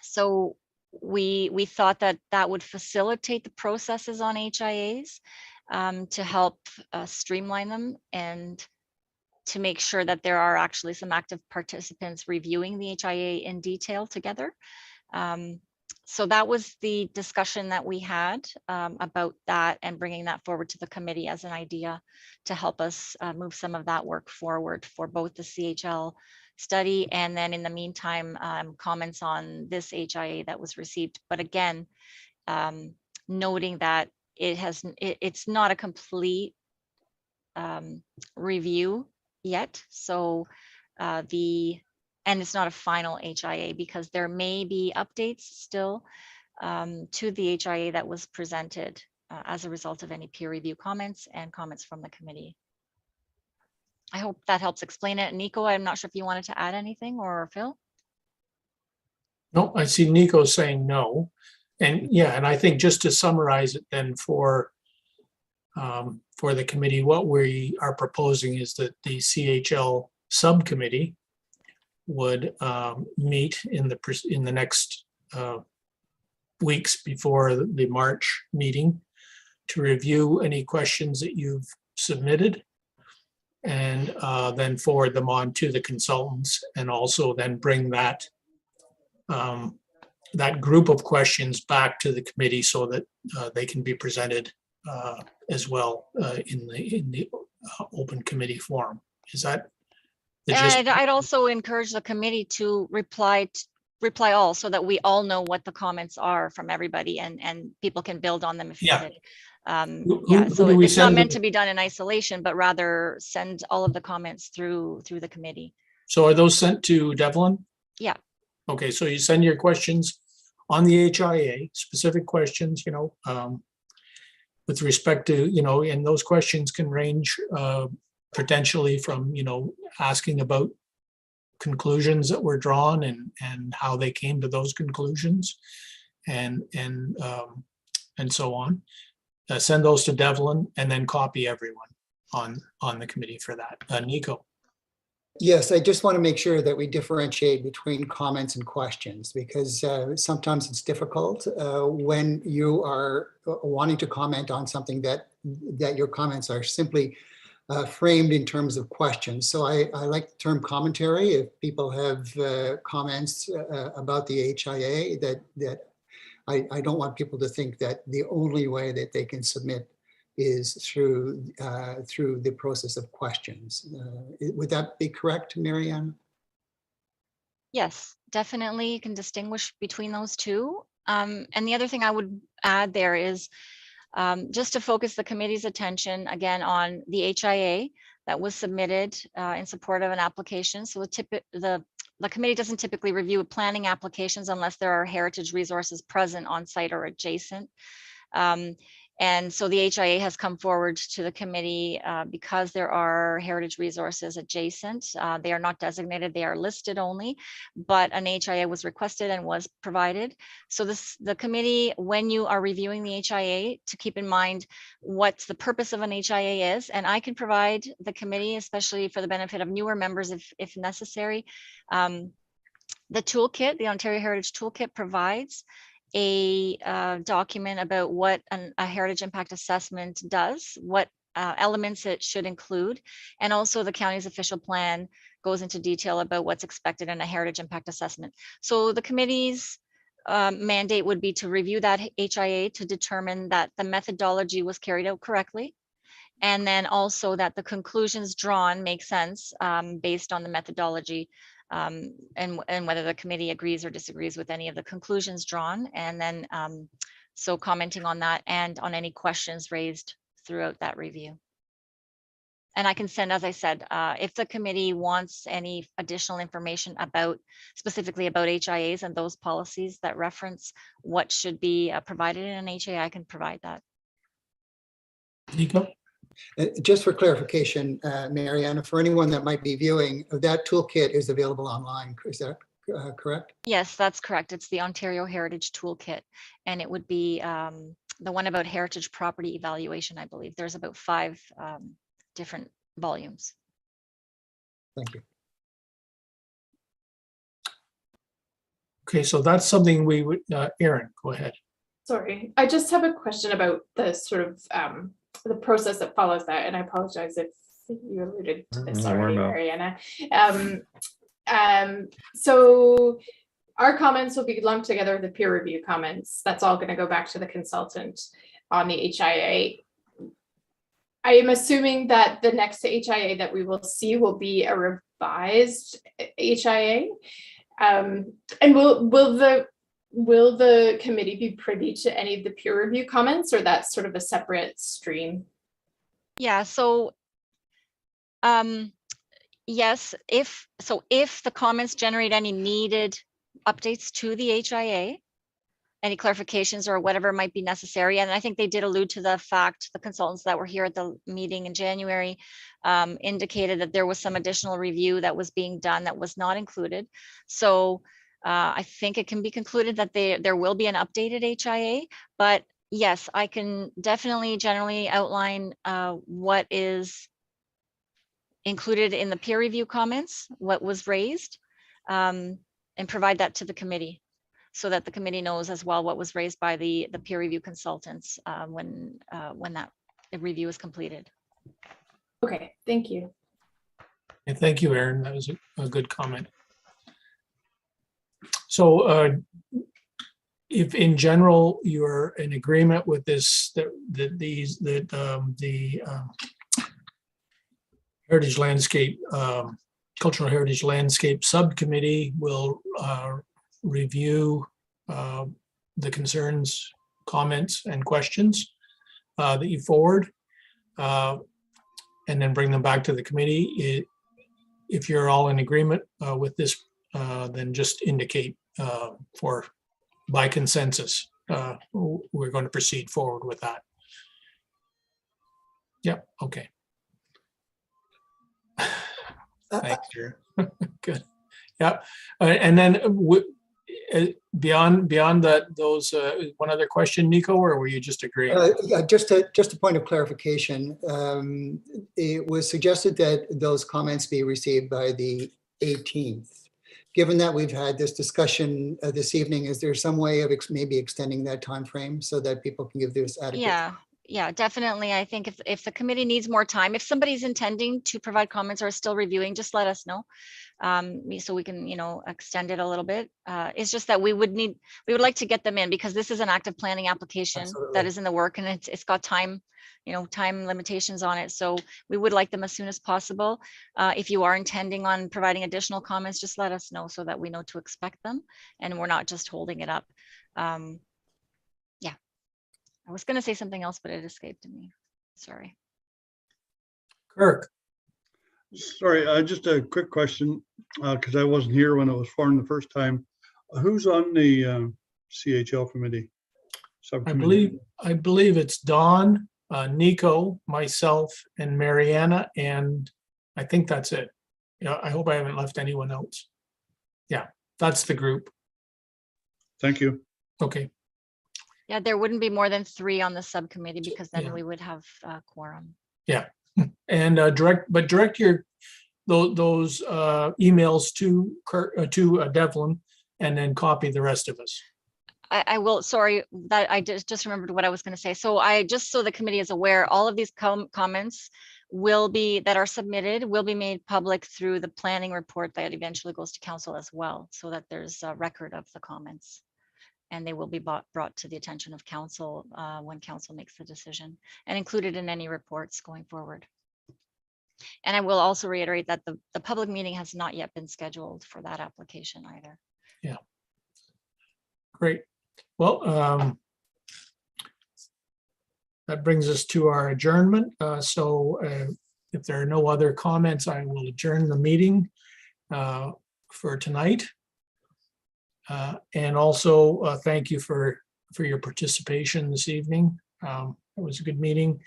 So we thought that that would facilitate the processes on HIAs to help streamline them and to make sure that there are actually some active participants reviewing the HIA in detail together. So that was the discussion that we had about that and bringing that forward to the committee as an idea to help us move some of that work forward for both the CHL study and then in the meantime, comments on this HIA that was received. But again, noting that it's not a complete review yet. So and it's not a final HIA because there may be updates still to the HIA that was presented as a result of any peer review comments and comments from the committee. I hope that helps explain it. Nico, I'm not sure if you wanted to add anything, or Phil? No, I see Nico saying no. And yeah, and I think just to summarize it then for the committee, what we are proposing is that the CHL subcommittee would meet in the next weeks before the March meeting to review any questions that you've submitted and then forward them on to the consultants, and also then bring that that group of questions back to the committee so that they can be presented as well in the open committee forum. Is that? And I'd also encourage the committee to reply all so that we all know what the comments are from everybody and people can build on them if needed. Yeah, so it's not meant to be done in isolation, but rather send all of the comments through the committee. So are those sent to Devlin? Yeah. Okay, so you send your questions on the HIA, specific questions, with respect to, and those questions can range potentially from, asking about conclusions that were drawn and how they came to those conclusions and so on. Send those to Devlin and then copy everyone on the committee for that. Nico. Yes, I just want to make sure that we differentiate between comments and questions, because sometimes it's difficult when you are wanting to comment on something that your comments are simply framed in terms of questions. So I like the term commentary. If people have comments about the HIA, that I don't want people to think that the only way that they can submit is through the process of questions. Would that be correct, Marianne? Yes, definitely. You can distinguish between those two. And the other thing I would add there is just to focus the committee's attention again on the HIA that was submitted in support of an application. So the committee doesn't typically review planning applications unless there are heritage resources present on site or adjacent. And so the HIA has come forward to the committee because there are heritage resources adjacent. They are not designated, they are listed only, but an HIA was requested and was provided. So the committee, when you are reviewing the HIA, to keep in mind what the purpose of an HIA is, and I can provide the committee, especially for the benefit of newer members if necessary, the toolkit, the Ontario Heritage Toolkit provides a document about what a heritage impact assessment does, what elements it should include, and also the county's official plan goes into detail about what's expected in a heritage impact assessment. So the committee's mandate would be to review that HIA to determine that the methodology was carried out correctly, and then also that the conclusions drawn make sense based on the methodology. And whether the committee agrees or disagrees with any of the conclusions drawn, and then so commenting on that and on any questions raised throughout that review. And I can send, as I said, if the committee wants any additional information specifically about HIAs and those policies that reference what should be provided in an HIA, I can provide that. Nico? Just for clarification, Marianne, for anyone that might be viewing, that toolkit is available online. Is that correct? Yes, that's correct. It's the Ontario Heritage Toolkit, and it would be the one about heritage property evaluation, I believe. There's about 5 different volumes. Thank you. Okay, so that's something we would, Aaron, go ahead. Sorry, I just have a question about the sort of the process that follows that, and I apologize if you alluded to this already, Mariana. So our comments will be lumped together with the peer review comments. That's all going to go back to the consultant on the HIA. I am assuming that the next HIA that we will see will be a revised HIA. And will the committee be privy to any of the peer review comments, or that's sort of a separate stream? Yeah, so yes, if the comments generate any needed updates to the HIA, any clarifications or whatever might be necessary, and I think they did allude to the fact, the consultants that were here at the meeting in January indicated that there was some additional review that was being done that was not included. So I think it can be concluded that there will be an updated HIA, but yes, I can definitely generally outline what is included in the peer review comments, what was raised, and provide that to the committee, so that the committee knows as well what was raised by the peer review consultants when that review is completed. Okay, thank you. And thank you, Aaron. That was a good comment. So if in general you're in agreement with this, that the Heritage Landscape, Cultural Heritage Landscape Subcommittee will review the concerns, comments, and questions that you forward, and then bring them back to the committee. If you're all in agreement with this, then just indicate by consensus, we're going to proceed forward with that. Yep, okay. Thanks, Drew. Good. Yep, and then beyond that, those one other question, Nico, or were you just agreeing? Yeah, just a point of clarification. It was suggested that those comments be received by the 18th. Given that we've had this discussion this evening, is there some way of maybe extending that time frame so that people can give this adequate? Yeah, definitely. I think if the committee needs more time, if somebody's intending to provide comments or is still reviewing, just let us know, so we can, extend it a little bit. It's just that we would like to get them in, because this is an active planning application. Absolutely. That is in the work, and it's got time, time limitations on it. So we would like them as soon as possible. If you are intending on providing additional comments, just let us know so that we know to expect them and we're not just holding it up. I was going to say something else, but it escaped me. Sorry. Kirk. Sorry, just a quick question, because I wasn't here when it was formed the first time. Who's on the CHL committee? Subcommittee? I believe it's Dawn, Nico, myself, and Mariana, and I think that's it. I hope I haven't left anyone else. Yeah, that's the group. Thank you. Okay. Yeah, there wouldn't be more than 3 on the subcommittee, because then we would have quorum. Yeah, and direct your those emails to Devlin, and then copy the rest of us. I will. Sorry, that I just remembered what I was going to say. So just so the committee is aware, all of these comments that are submitted will be made public through the planning report that eventually goes to council as well, so that there's a record of the comments. And they will be brought to the attention of council when council makes the decision, and included in any reports going forward. And I will also reiterate that the public meeting has not yet been scheduled for that application either. Yeah. Great. Well, that brings us to our adjournment. So if there are no other comments, I will adjourn the meeting for tonight. And also thank you for your participation this evening. It was a good meeting,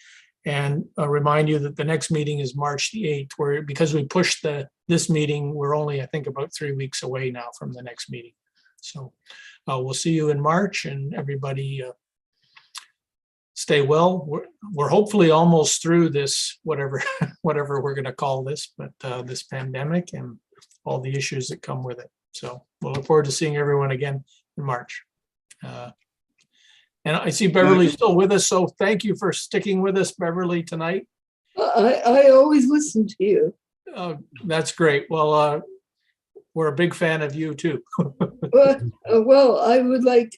and I'll remind you that the next meeting is March the 8th, because we pushed this meeting, we're only, I think, about 3 weeks away now from the next meeting. So we'll see you in March, and everybody stay well. We're hopefully almost through this, whatever we're going to call this, but this pandemic and all the issues that come with it. So we'll look forward to seeing everyone again in March. And I see Beverly still with us, so thank you for sticking with us, Beverly, tonight. I always listen to you. That's great. Well, we're a big fan of you too. Well, I would like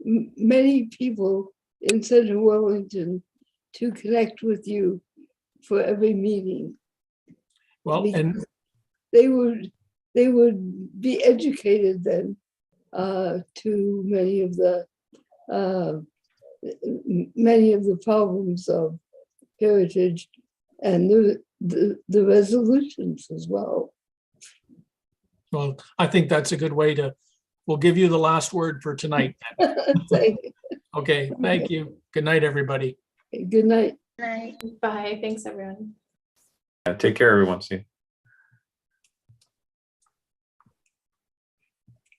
many people in Central Wellington to connect with you for every meeting. Well, and they would be educated then to many of the problems of heritage and the resolutions as well. Well, I think that's a good way to, we'll give you the last word for tonight. Thank you. Okay, thank you. Good night, everybody. Good night. Bye. Thanks, everyone. Take care, everyone. See you.